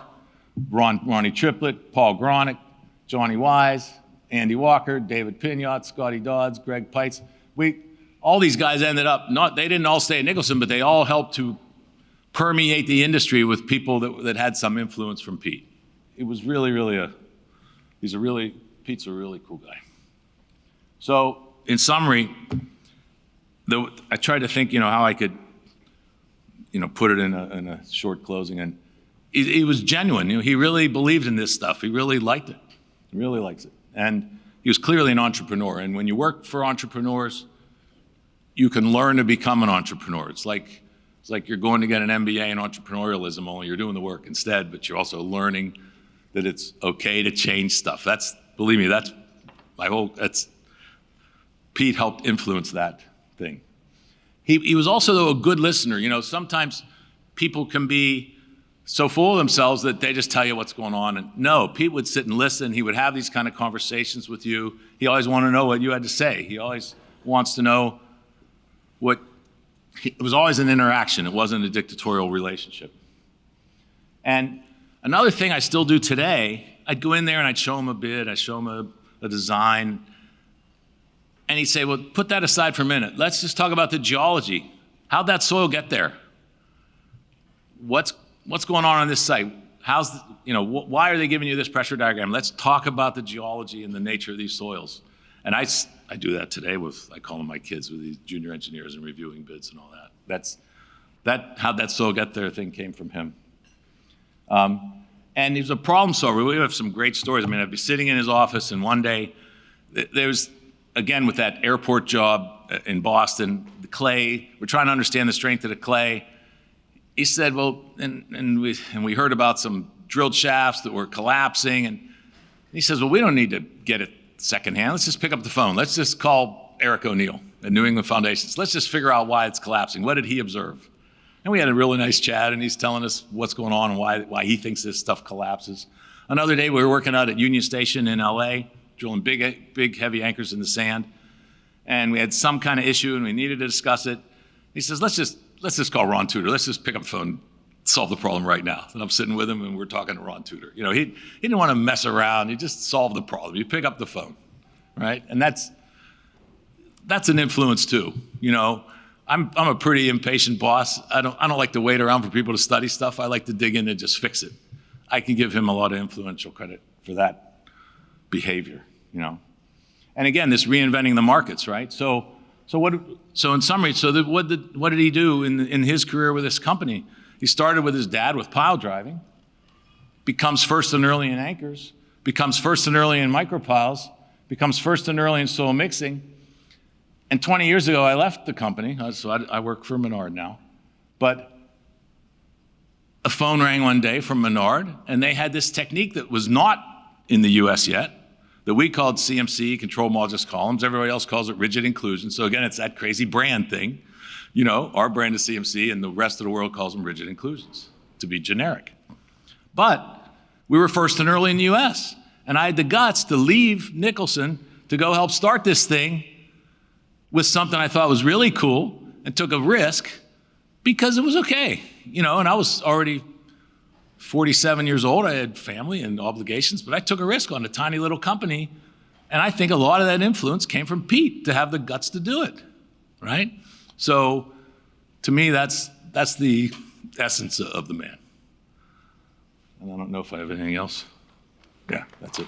Ronnie Triplett, Paul Gronick, Johnny Wise, Andy Walker, David Pignot, Scotty Dodds, Greg Pites. All these guys ended up, they didn't all stay at Nicholson, but they all helped to permeate the industry with people that had some influence from Pete. It was really, Pete's a really cool guy. So in summary, I tried to think, how I could, put it in a short closing, and he was genuine. He really believed in this stuff. He really liked it. He really likes it. And he was clearly an entrepreneur. And when you work for entrepreneurs, you can learn to become an entrepreneur. It's like you're going to get an MBA in entrepreneurialism, only you're doing the work instead, but you're also learning that it's okay to change stuff. Believe me, Pete helped influence that thing. He was also, though, a good listener. You know, sometimes people can be so full of themselves that they just tell you what's going on. And no, Pete would sit and listen. He would have these kind of conversations with you. He always wanted to know what you had to say. He always wants to know it was always an interaction. It wasn't a dictatorial relationship. And another thing I still do today, I'd go in there and I'd show him a bid, I'd show him a design, and he'd say, well, put that aside for a minute. Let's just talk about the geology. How'd that soil get there? What's going on this site? Why are they giving you this pressure diagram? Let's talk about the geology and the nature of these soils. And I do that today I call them my kids, with these junior engineers and reviewing bids and all that. How'd that soil get there thing came from him. And he was a problem solver. We have some great stories. I mean, I'd be sitting in his office, and one day, there was, again, with that airport job in Boston, the clay, we're trying to understand the strength of the clay. He said, well, and we heard about some drilled shafts that were collapsing, and he says, well, we don't need to get it secondhand. Let's just pick up the phone. Let's just call Eric O'Neill at New England Foundations. Let's just figure out why it's collapsing. What did he observe? And we had a really nice chat, and he's telling us what's going on and why he thinks this stuff collapses. Another day, we were working out at Union Station in LA, drilling big heavy anchors in the sand, and we had some kind of issue, and we needed to discuss it. He says, let's just call Ron Tudor. Let's just pick up the phone, solve the problem right now. And I'm sitting with him, and we're talking to Ron Tudor. You know, he didn't want to mess around. He just solved the problem. You pick up the phone, right? And that's an influence too. You know, I'm a pretty impatient boss. I don't like to wait around for people to study stuff. I like to dig in and just fix it. I can give him a lot of influential credit for that behavior, you know. And again, this reinventing the markets, right? So in summary, what did he do in his career with this company? He started with his dad with pile driving, becomes first and early in anchors, becomes first and early in micropiles, becomes first and early in soil mixing. And 20 years ago, I left the company, so I work for Menard now. But a phone rang one day from Menard, and they had this technique that was not in the US yet, that we called CMC, control modulus columns. Everybody else calls it rigid inclusion. So again, it's that crazy brand thing. You know, our brand is CMC, and the rest of the world calls them rigid inclusions, to be generic. But we were first and early in the US, and I had the guts to leave Nicholson to go help start this thing with something I thought was really cool, and took a risk because it was okay. You know, and I was already 47 years old. I had family and obligations, but I took a risk on a tiny little company. And I think a lot of that influence came from Pete to have the guts to do it, right? So to me, that's the essence of the man. And I don't know if I have anything else. Yeah, that's it.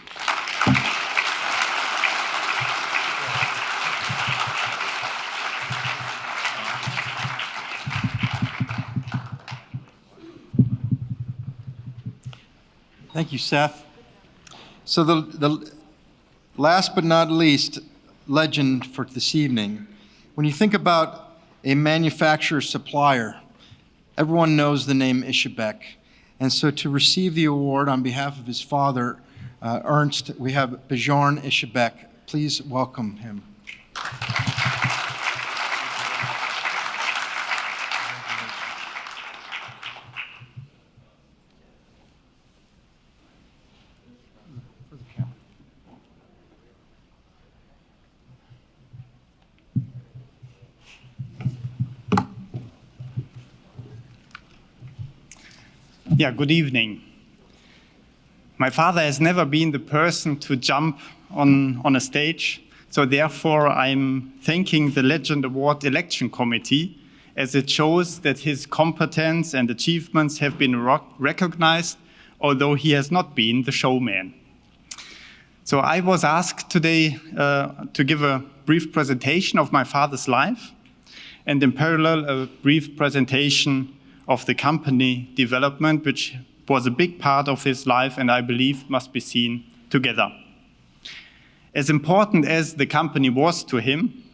Thank you, Seth. So the last but not least legend for this evening, when you think about a manufacturer supplier, everyone knows the name Ischebek. And so to receive the award on behalf of his father, Ernst, we have Bjorn Ischebek. Please welcome him. Yeah, good evening. My father has never been the person to jump on a stage, so therefore I'm thanking the Legend Award election committee, as it shows that his competence and achievements have been recognized, although he has not been the showman. So I was asked today to give a brief presentation of my father's life, and in parallel a brief presentation of the company development, which was a big part of his life and I believe must be seen together. As important as the company was to him,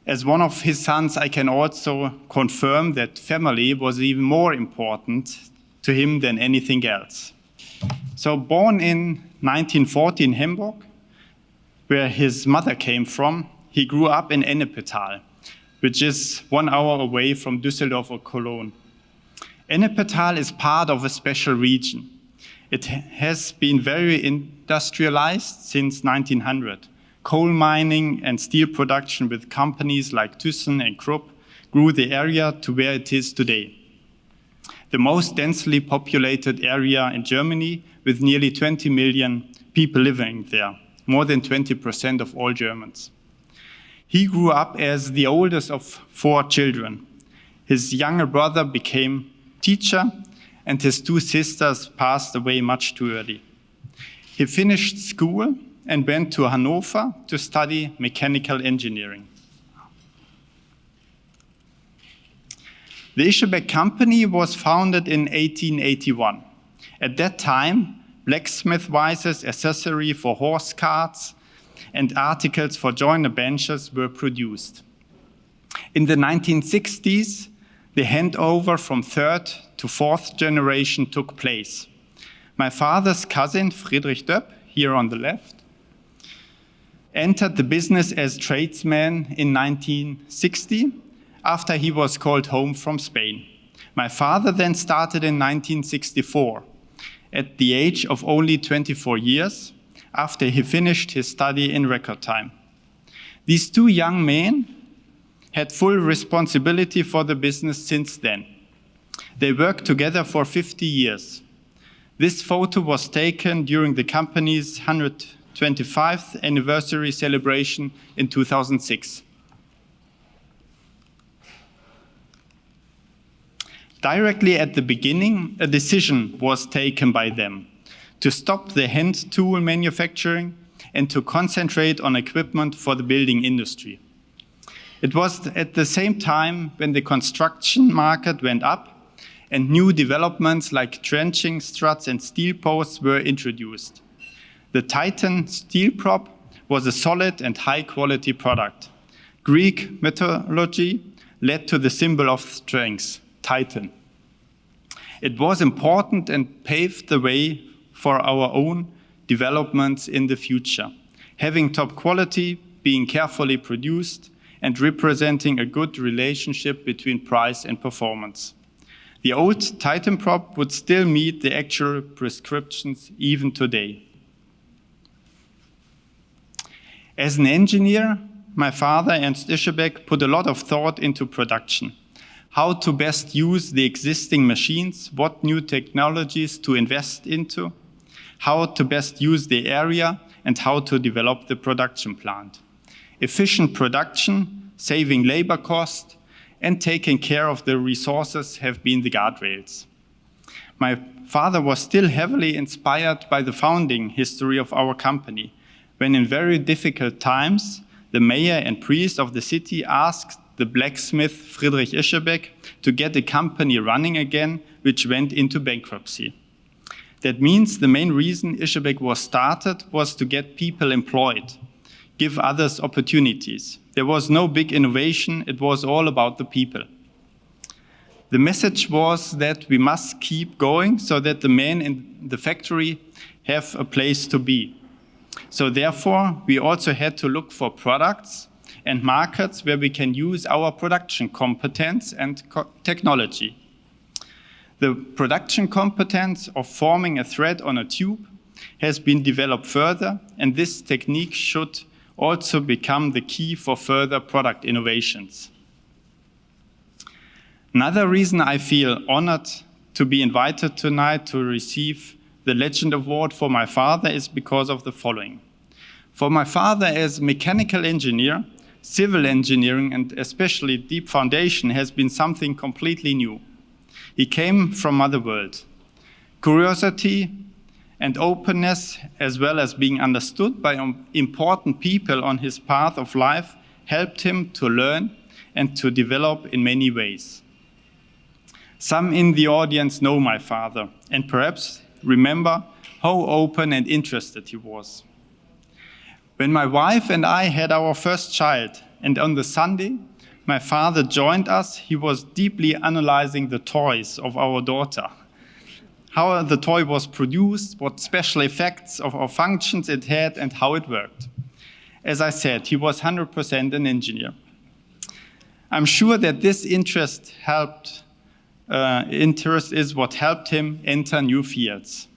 as one of his sons, I can also confirm that family was even more important to him than anything else. So born in 1940 in Hamburg, where his mother came from, he grew up in Ennepetal, which is 1 hour away from Düsseldorf or Cologne. Ennepetal is part of a special region. It has been very industrialized since 1900. Coal mining and steel production with companies like Thyssen and Krupp grew the area to where it is today. The most densely populated area in Germany, with nearly 20 million people living there, more than 20% of all Germans. He grew up as the oldest of 4 children. His younger brother became teacher, and his 2 sisters passed away much too early. He finished school and went to Hannover to study mechanical engineering. The Ischebeck company was founded in 1881. At that time, blacksmith vices, accessory for horse carts, and articles for joiner benches were produced. In the 1960s, the handover from 3rd to 4th generation took place. My father's cousin, Friedrich Döpp, here on the left, entered the business as tradesman in 1960 after he was called home from Spain. My father then started in 1964 at the age of only 24 years after he finished his study in record time. These 2 young men had full responsibility for the business since then. They worked together for 50 years. This photo was taken during the company's 125th anniversary celebration in 2006. Directly at the beginning, a decision was taken by them to stop the hand tool manufacturing and to concentrate on equipment for the building industry. It was at the same time when the construction market went up and new developments like trenching struts and steel posts were introduced. The Titan steel prop was a solid and high-quality product. Greek mythology led to the symbol of strength, Titan. It was important and paved the way for our own developments in the future, having top quality, being carefully produced, and representing a good relationship between price and performance. The old Titan prop would still meet the actual prescriptions even today. As an engineer, my father, Ernst Ischebeck, put a lot of thought into production. How to best use the existing machines, what new technologies to invest into, how to best use the area, and how to develop the production plant. Efficient production, saving labor cost, and taking care of the resources have been the guardrails. My father was still heavily inspired by the founding history of our company, when in very difficult times, the mayor and priest of the city asked the blacksmith Friedrich Ischebeck to get the company running again, which went into bankruptcy. That means the main reason Ischebeck was started was to get people employed, give others opportunities. There was no big innovation, it was all about the people. The message was that we must keep going so that the men in the factory have a place to be. So therefore, we also had to look for products and markets where we can use our production competence and technology. The production competence of forming a thread on a tube has been developed further, and this technique should also become the key for further product innovations. Another reason I feel honored to be invited tonight to receive the Legend Award for my father is because of the following. For my father, as a mechanical engineer, civil engineering and especially deep foundation has been something completely new. He came from other world. Curiosity and openness, as well as being understood by important people on his path of life, helped him to learn and to develop in many ways. Some in the audience know my father and perhaps remember how open and interested he was. When my wife and I had our first child, and on the Sunday, my father joined us, he was deeply analyzing the toys of our daughter. How the toy was produced, what special effects or functions it had, and how it worked. As I said, he was 100% an engineer. I'm sure that this interest is what helped him enter new fields.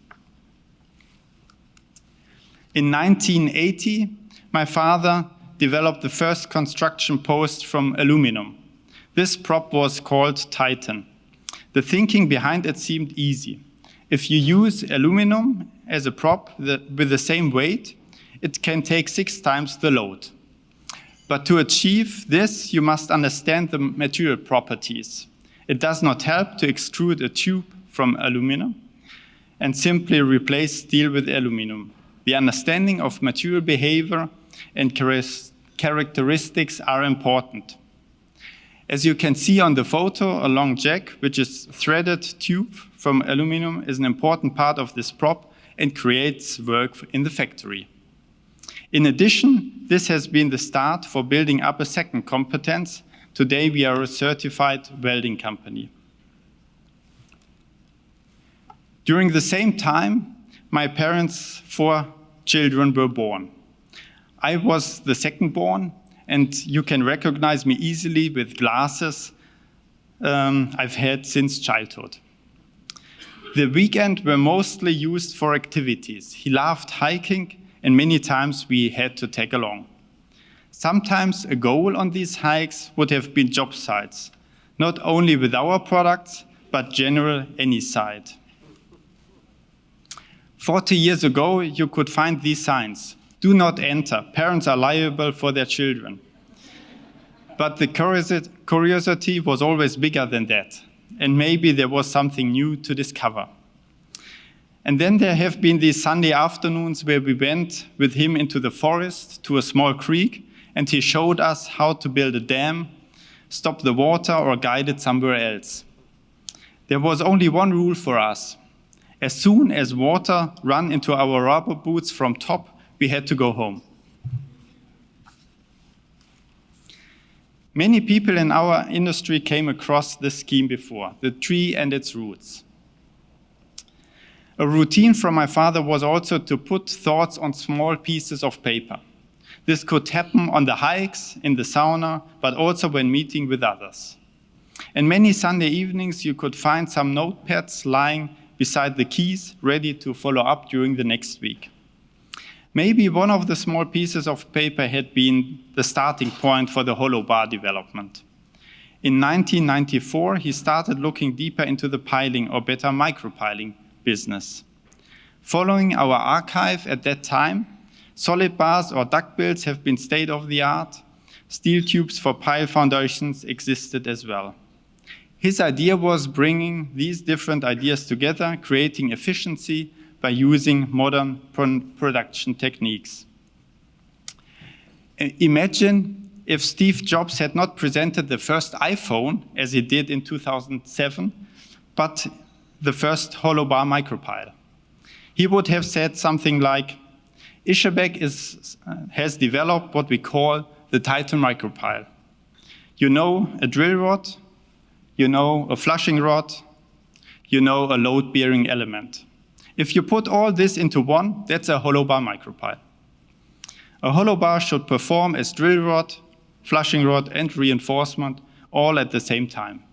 In 1980, my father developed the first construction post from aluminum. This prop was called Titan. The thinking behind it seemed easy. If you use aluminum as a prop with the same weight, it can take 6 times the load. But to achieve this, you must understand the material properties. It does not help to extrude a tube from aluminum and simply replace steel with aluminum. The understanding of material behavior and characteristics are important. As you can see on the photo, a long jack, which is threaded tube from aluminum, is an important part of this prop and creates work in the factory. In addition, this has been the start for building up a second competence. Today we are a certified welding company. During the same time, my parents' 4 children were born. I was the second born, and you can recognize me easily with glasses I've had since childhood. The weekends were mostly used for activities. He loved hiking, and many times we had to tag along. Sometimes a goal on these hikes would have been job sites, not only with our products, but general any site. 40 years ago, you could find these signs. Do not enter. Parents are liable for their children. But the curiosity was always bigger than that, and maybe there was something new to discover. And then there have been these Sunday afternoons where we went with him into the forest to a small creek, and he showed us how to build a dam, stop the water, or guide it somewhere else. There was only one rule for us. As soon as water ran into our rubber boots from top, we had to go home. Many people in our industry came across this scheme before, the tree and its roots. A routine from my father was also to put thoughts on small pieces of paper. This could happen on the hikes, in the sauna, but also when meeting with others. And many Sunday evenings you could find some notepads lying beside the keys, ready to follow up during the next week. Maybe one of the small pieces of paper had been the starting point for the hollow bar development. In 1994, he started looking deeper into the piling, or better micropiling business. Following our archive at that time, solid bars or duckbills have been state of the art. Steel tubes for pile foundations existed as well. His idea was bringing these different ideas together, creating efficiency by using modern production techniques. Imagine if Steve Jobs had not presented the first iPhone, as he did in 2007, but the first hollow bar micropile. He would have said something like, Ischabek has developed what we call the Titan micropile. You know a drill rod, you know a flushing rod, you know a load-bearing element. If you put all this into one, that's a hollow bar micropile. A hollow bar should perform as drill rod, flushing rod, and reinforcement all at the same time.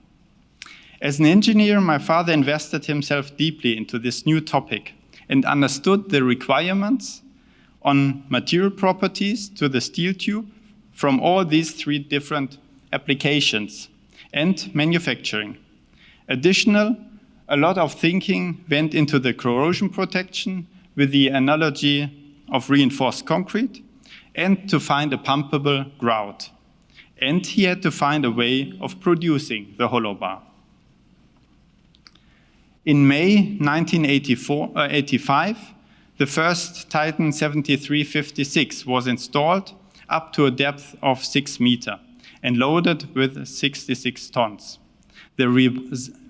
As an engineer, my father invested himself deeply into this new topic and understood the requirements on material properties to the steel tube from all these 3 different applications and manufacturing. Additional, a lot of thinking went into the corrosion protection with the analogy of reinforced concrete and to find a pumpable grout. And he had to find a way of producing the hollow bar. In May 1985, the first Titan 7356 was installed up to a depth of 6 meters and loaded with 66 tons. The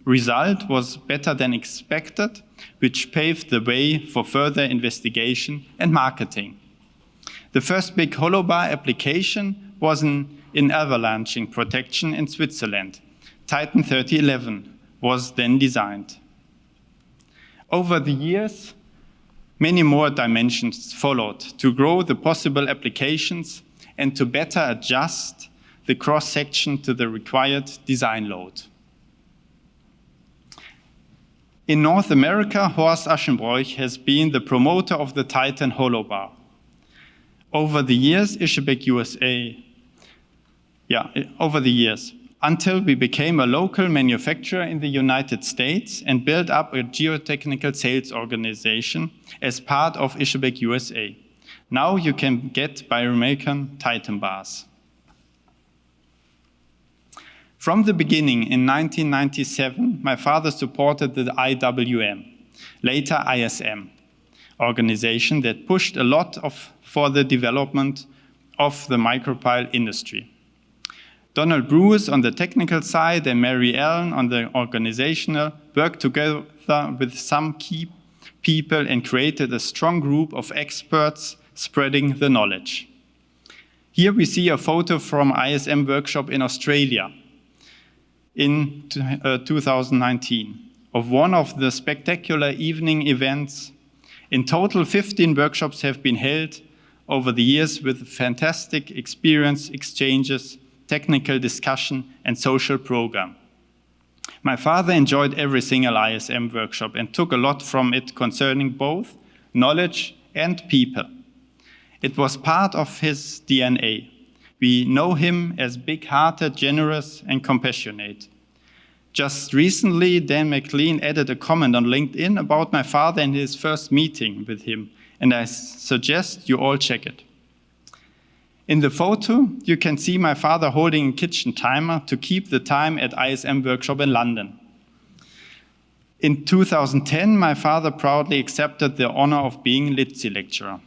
result was better than expected, which paved the way for further investigation and marketing. The first big hollow bar application was in avalanching protection in Switzerland. Titan 3011 was then designed. Over the years, many more dimensions followed to grow the possible applications and to better adjust the cross-section to the required design load. In North America, Horst Aschenbroich has been the promoter of the Titan hollow bar. Over the years, until we became a local manufacturer in the United States and built up a geotechnical sales organization as part of Ischebeck USA. Now you can get Bioamerican Titan bars. From the beginning, in 1997, my father supported the IWM, later ISM, organization that pushed a lot for the development of the micropile industry. Donald Bruce on the technical side and Mary Ellen on the organizational worked together with some key people and created a strong group of experts spreading the knowledge. Here we see a photo from ISM workshop in Australia in 2019 of one of the spectacular evening events. In total, 15 workshops have been held over the years with fantastic experience exchanges, technical discussion, and social program. My father enjoyed every single ISM workshop and took a lot from it concerning both knowledge and people. It was part of his DNA. We know him as big-hearted, generous, and compassionate. Just recently, Dan McLean added a comment on LinkedIn about my father and his first meeting with him, and I suggest you all check it. In the photo, you can see my father holding a kitchen timer to keep the time at ISM workshop in London. In 2010, my father proudly accepted the honor of being LITSI lecturer.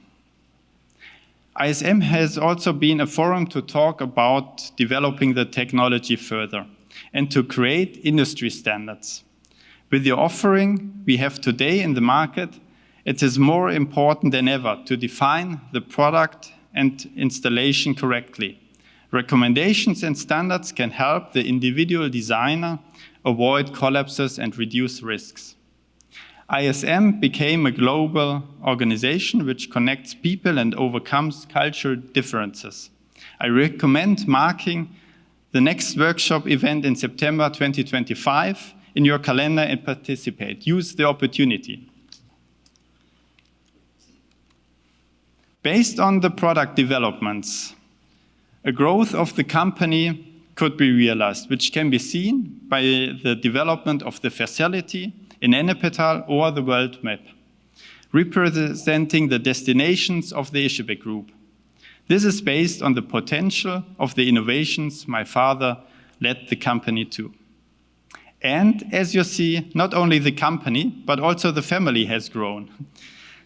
ISM has also been a forum to talk about developing the technology further and to create industry standards. With the offering we have today in the market, it is more important than ever to define the product and installation correctly. Recommendations and standards can help the individual designer avoid collapses and reduce risks. ISM became a global organization which connects people and overcomes cultural differences. I recommend marking the next workshop event in September 2025 in your calendar and participate. Use the opportunity. Based on the product developments, a growth of the company could be realized, which can be seen by the development of the facility in Ennepetal or the world map, representing the destinations of the Ischebeck Group. This is based on the potential of the innovations my father led the company to. And as you see, not only the company, but also the family has grown.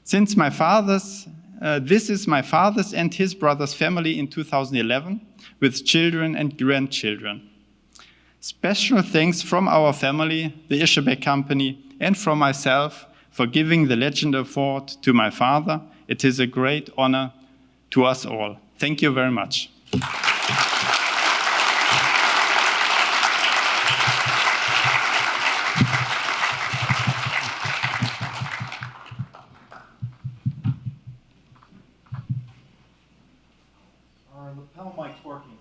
Since this is my father's and his brother's family in 2011, with children and grandchildren. Special thanks from our family, the Ischebeck company, and from myself for giving the Legend Award to my father. It is a great honor to us all. Thank you very much. Our lapel mic's working.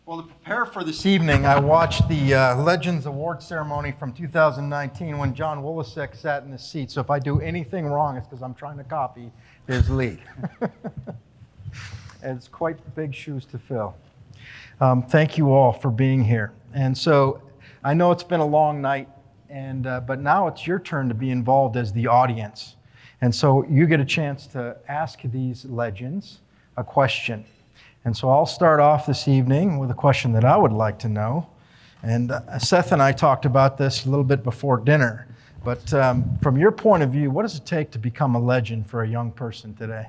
Well, to prepare for this evening, I watched the Legends Award ceremony from 2019 when John Wolasek sat in the seat. So if I do anything wrong, it's because I'm trying to copy his lead. It's quite big shoes to fill. Thank you all for being here. And so I know it's been a long night, but now it's your turn to be involved as the audience. And so you get a chance to ask these legends a question. And so I'll start off this evening with a question that I would like to know. And Seth and I talked about this a little bit before dinner. But from your point of view, what does it take to become a legend for a young person today?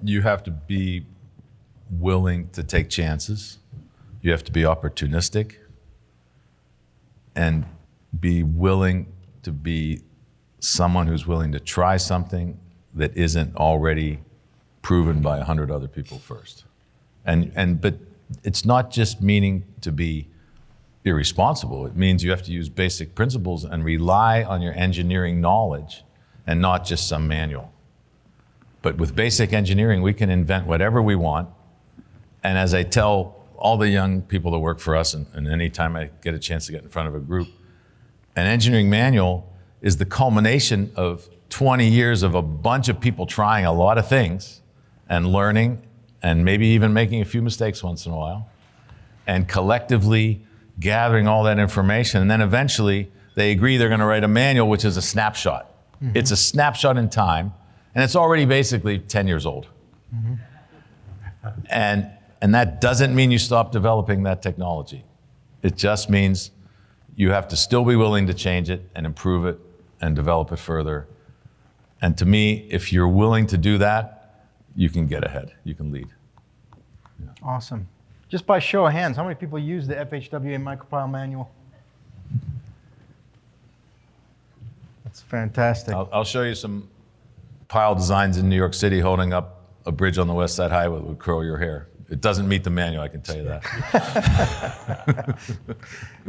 You have to be willing to take chances. You have to be opportunistic and be willing to be someone who's willing to try something that isn't already proven by 100 other people first. But it's not just meaning to be irresponsible. It means you have to use basic principles and rely on your engineering knowledge and not just some manual. But with basic engineering, we can invent whatever we want. And as I tell all the young people that work for us, and anytime I get a chance to get in front of a group, an engineering manual is the culmination of 20 years of a bunch of people trying a lot of things and learning and maybe even making a few mistakes once in a while and collectively gathering all that information. And then eventually they agree they're going to write a manual, which is a snapshot. Mm-hmm. It's a snapshot in time, and it's already basically 10 years old. Mm-hmm. And that doesn't mean you stop developing that technology. It just means you have to still be willing to change it and improve it and develop it further. And to me, if you're willing to do that, you can get ahead, you can lead. Yeah. Awesome. Just by show of hands, how many people use the FHWA micropile manual? That's fantastic. I'll show you some pile designs in New York City holding up a bridge on the West Side Highway that would curl your hair. It doesn't meet the manual, I can tell you that.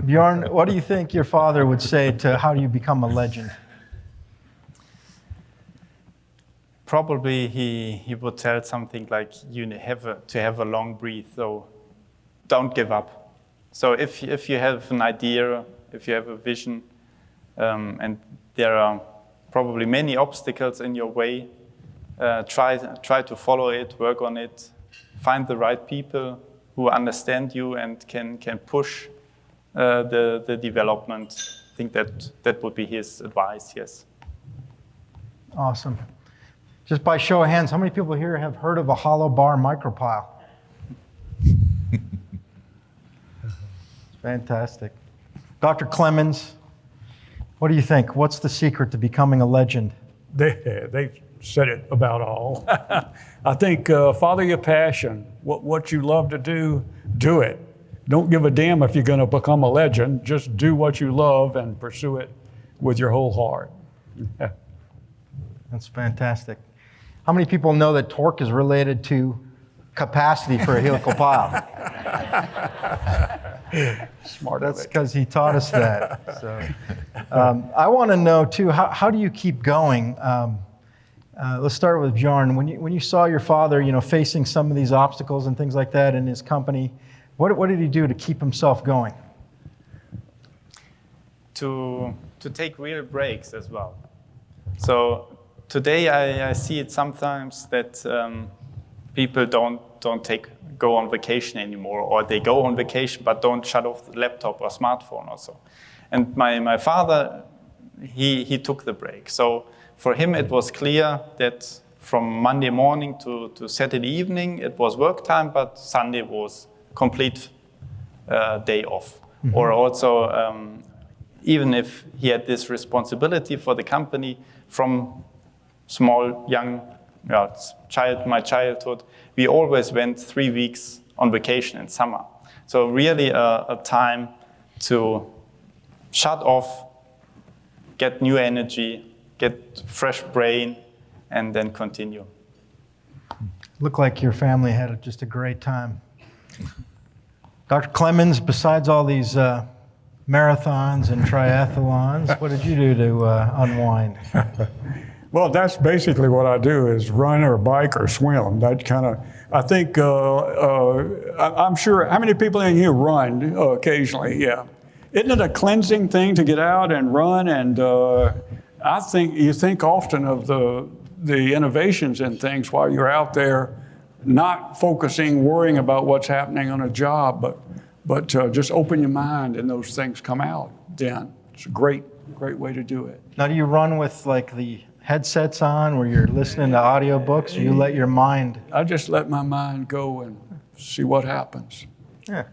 Bjorn, what do you think your father would say to how do you become a legend? Probably he would tell something like you have to have a long breath, so don't give up. So if you have an idea, if you have a vision, and there are probably many obstacles in your way, try to follow it, work on it, find the right people who understand you and can push the development. I think that would be his advice, yes. Awesome. Just by show of hands, how many people here have heard of a hollow bar micropile? Fantastic. Dr. Clemens, what do you think? What's the secret to becoming a legend? They've said it about all. I think follow your passion. What you love to do it. Don't give a damn if you're going to become a legend. Just do what you love and pursue it with your whole heart. That's fantastic. How many people know that torque is related to capacity for a helical pile? Smart. That's because he taught us that. So, I want to know too, how do you keep going? Let's start with Bjorn. When you saw your father, facing some of these obstacles and things like that in his company, what did he do to keep himself going? To take real breaks as well. So today I see it sometimes that people don't go on vacation anymore, or they go on vacation but don't shut off the laptop or smartphone or so. And my father, he took the break. So for him it was clear that from Monday morning to Saturday evening it was work time, but Sunday was complete day off. Mm-hmm. Or also even if he had this responsibility for the company from my childhood, we always went 3 weeks on vacation in summer. So really a time to shut off, get new energy, get fresh brain, and then continue. Looked like your family had just a great time. Dr. Clemens, besides all these marathons and triathlons, what did you do to unwind? Well, that's basically what I do, is run or bike or swim. That kind of, I think, I'm sure, how many people in here run occasionally? Yeah. Isn't it a cleansing thing to get out and run? And I think you think often of the innovations in things while you're out there, not focusing, worrying about what's happening on a job, but just open your mind and those things come out then. It's a great way to do it. Now, do you run with like the headsets on where you're listening to audiobooks, or you let your mind? I just let my mind go and see what happens. Yeah.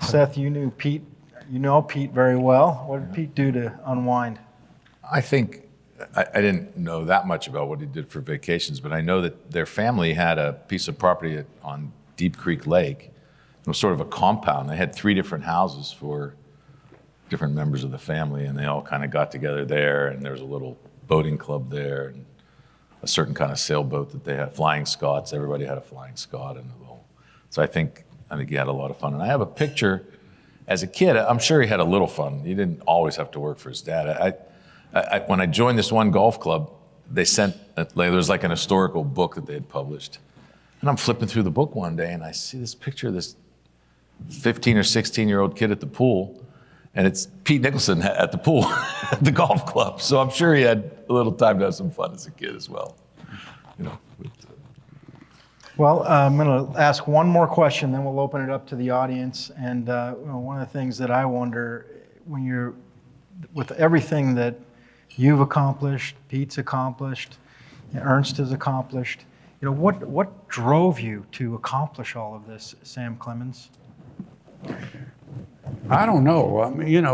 Seth, you know Pete very well. What did Pete do to unwind? I think, I didn't know that much about what he did for vacations, but I know that their family had a piece of property on Deep Creek Lake. It was sort of a compound. They had 3 different houses for different members of the family, and they all kind of got together there, and there was a little boating club there, and a certain kind of sailboat that they had, Flying Scots. Everybody had a Flying Scot, and so I think he had a lot of fun. And I have a picture as a kid. I'm sure he had a little fun. He didn't always have to work for his dad. When I joined this one golf club, they sent, there was like an historical book that they had published. And I'm flipping through the book one day, and I see this picture of this 15 or 16-year-old kid at the pool, and it's Pete Nicholson at the pool at the golf club. So I'm sure he had a little time to have some fun as a kid as well. Well, I'm going to ask one more question, then we'll open it up to the audience. And one of the things that I wonder, when you're with everything that you've accomplished, Pete's accomplished, Ernst has accomplished, what drove you to accomplish all of this, Sam Clemens? I don't know. I mean,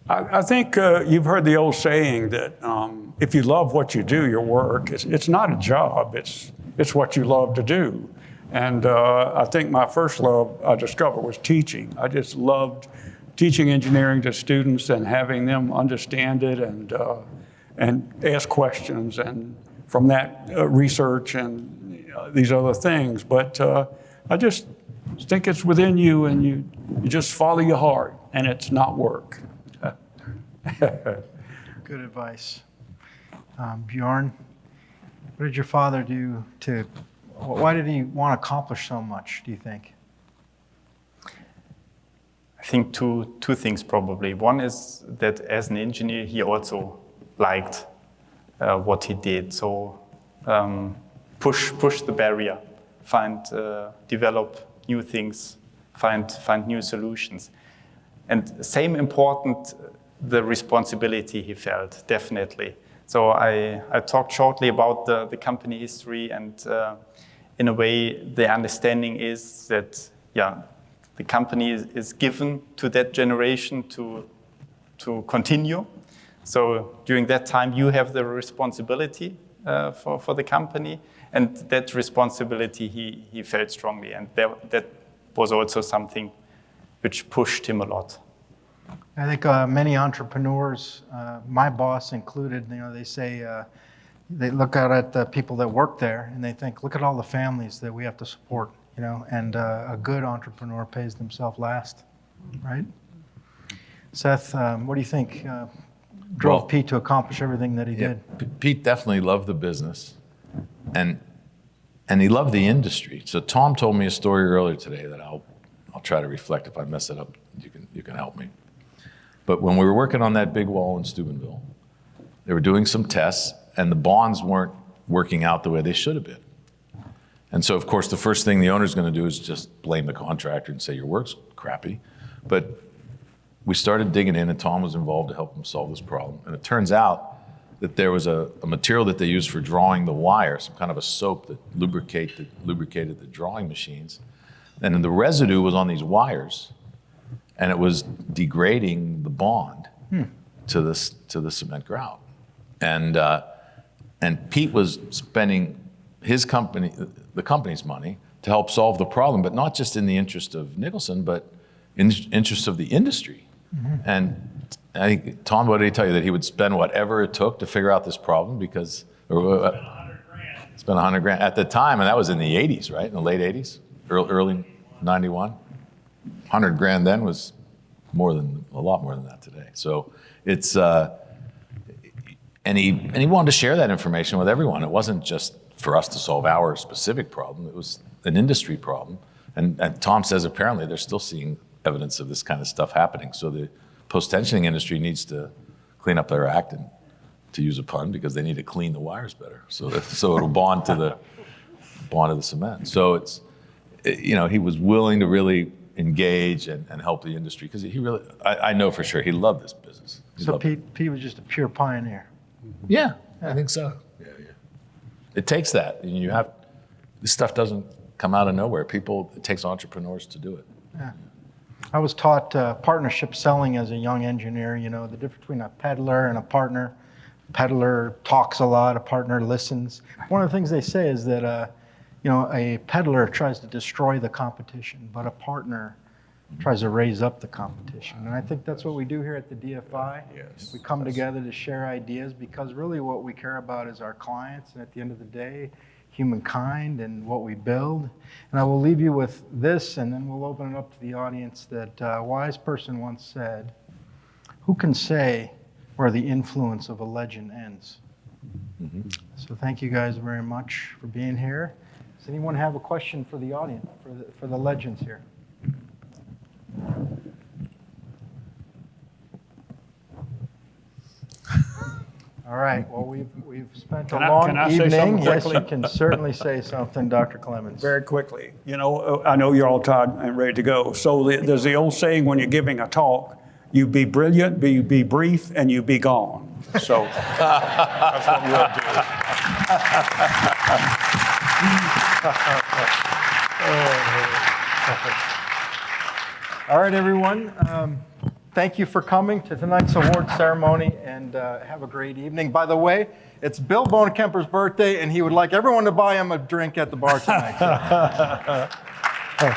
I think you've heard the old saying that if you love what you do, your work, it's not a job, it's what you love to do. And I think my first love I discovered was teaching. I just loved teaching engineering to students and having them understand it and ask questions, and from that research and these other things. But I just think it's within you, and you just follow your heart, and it's not work. Good advice. Bjorn, what did your father do why did he want to accomplish so much, do you think? I think two things probably. One is that as an engineer, he also liked what he did. So push the barrier, develop new things, find new solutions. And same important, the responsibility he felt, definitely. So I talked shortly about the company history, and in a way, the understanding is that, the company is given to that generation to continue. So during that time, you have the responsibility for the company, and that responsibility he felt strongly, and that was also something which pushed him a lot. I think many entrepreneurs, my boss included, they say they look out at the people that work there and they think, look at all the families that we have to support, and a good entrepreneur pays themselves last, right? Seth, what do you think drove Pete to accomplish everything that he did? Pete definitely loved the business, and he loved the industry. So Tom told me a story earlier today that I'll try to reflect. If I mess it up, you can help me. But when we were working on that big wall in Steubenville, they were doing some tests, and the bonds weren't working out the way they should have been. And so, of course, the first thing the owner's going to do is just blame the contractor and say, your work's crappy. But we started digging in, and Tom was involved to help them solve this problem. And it turns out that there was a material that they used for drawing the wire, some kind of a soap that lubricated the drawing machines. And then the residue was on these wires, and it was degrading the bond to the cement grout. And Pete was spending the company's money to help solve the problem, but not just in the interest of Nicholson, but in the interest of the industry. Mm-hmm. And I think, Tom, what did he tell you? That he would spend whatever it took to figure out this problem because, spend $100,000 at the time, and that was in the 80s, right? In the late 80s, early 91. $100,000 then was a lot more than that today. So it's, and he wanted to share that information with everyone. It wasn't just for us to solve our specific problem. It was an industry problem. And Tom says apparently they're still seeing evidence of this kind of stuff happening. So the post-tensioning industry needs to clean up their act, and to use a pun, because they need to clean the wires better so it'll bond to the cement. So it's, he was willing to really engage and help the industry because he really, I know for sure he loved this business. So Pete was just a pure pioneer. Yeah, I think so. Yeah. It takes that. This stuff doesn't come out of nowhere. It takes entrepreneurs to do it. Yeah. I was taught partnership selling as a young engineer, the difference between a peddler and a partner. A peddler talks a lot, a partner listens. One of the things they say is that, a peddler tries to destroy the competition, but a partner tries to raise up the competition. And I think that's what we do here at the DFI. Yes. We come together to share ideas because really what we care about is our clients and at the end of the day, humankind and what we build. And I will leave you with this and then we'll open it up to the audience that a wise person once said, who can say where the influence of a legend ends? So thank you guys very much for being here. Does anyone have a question for the audience, for the legends here? All right, well, we've spent a long can I say evening. something Yes, quickly? you can certainly say something, Dr. Clemens. Very quickly. You know, I know you're all tired and ready to go. So there's the old saying when you're giving a talk, you be brilliant, be brief, and you be gone. So that's what we'll do. All right, everyone. Thank you for coming to tonight's award ceremony and have a great evening. By the way, it's Bill Bonekemper's birthday and he would like everyone to buy him a drink at the bar tonight. So.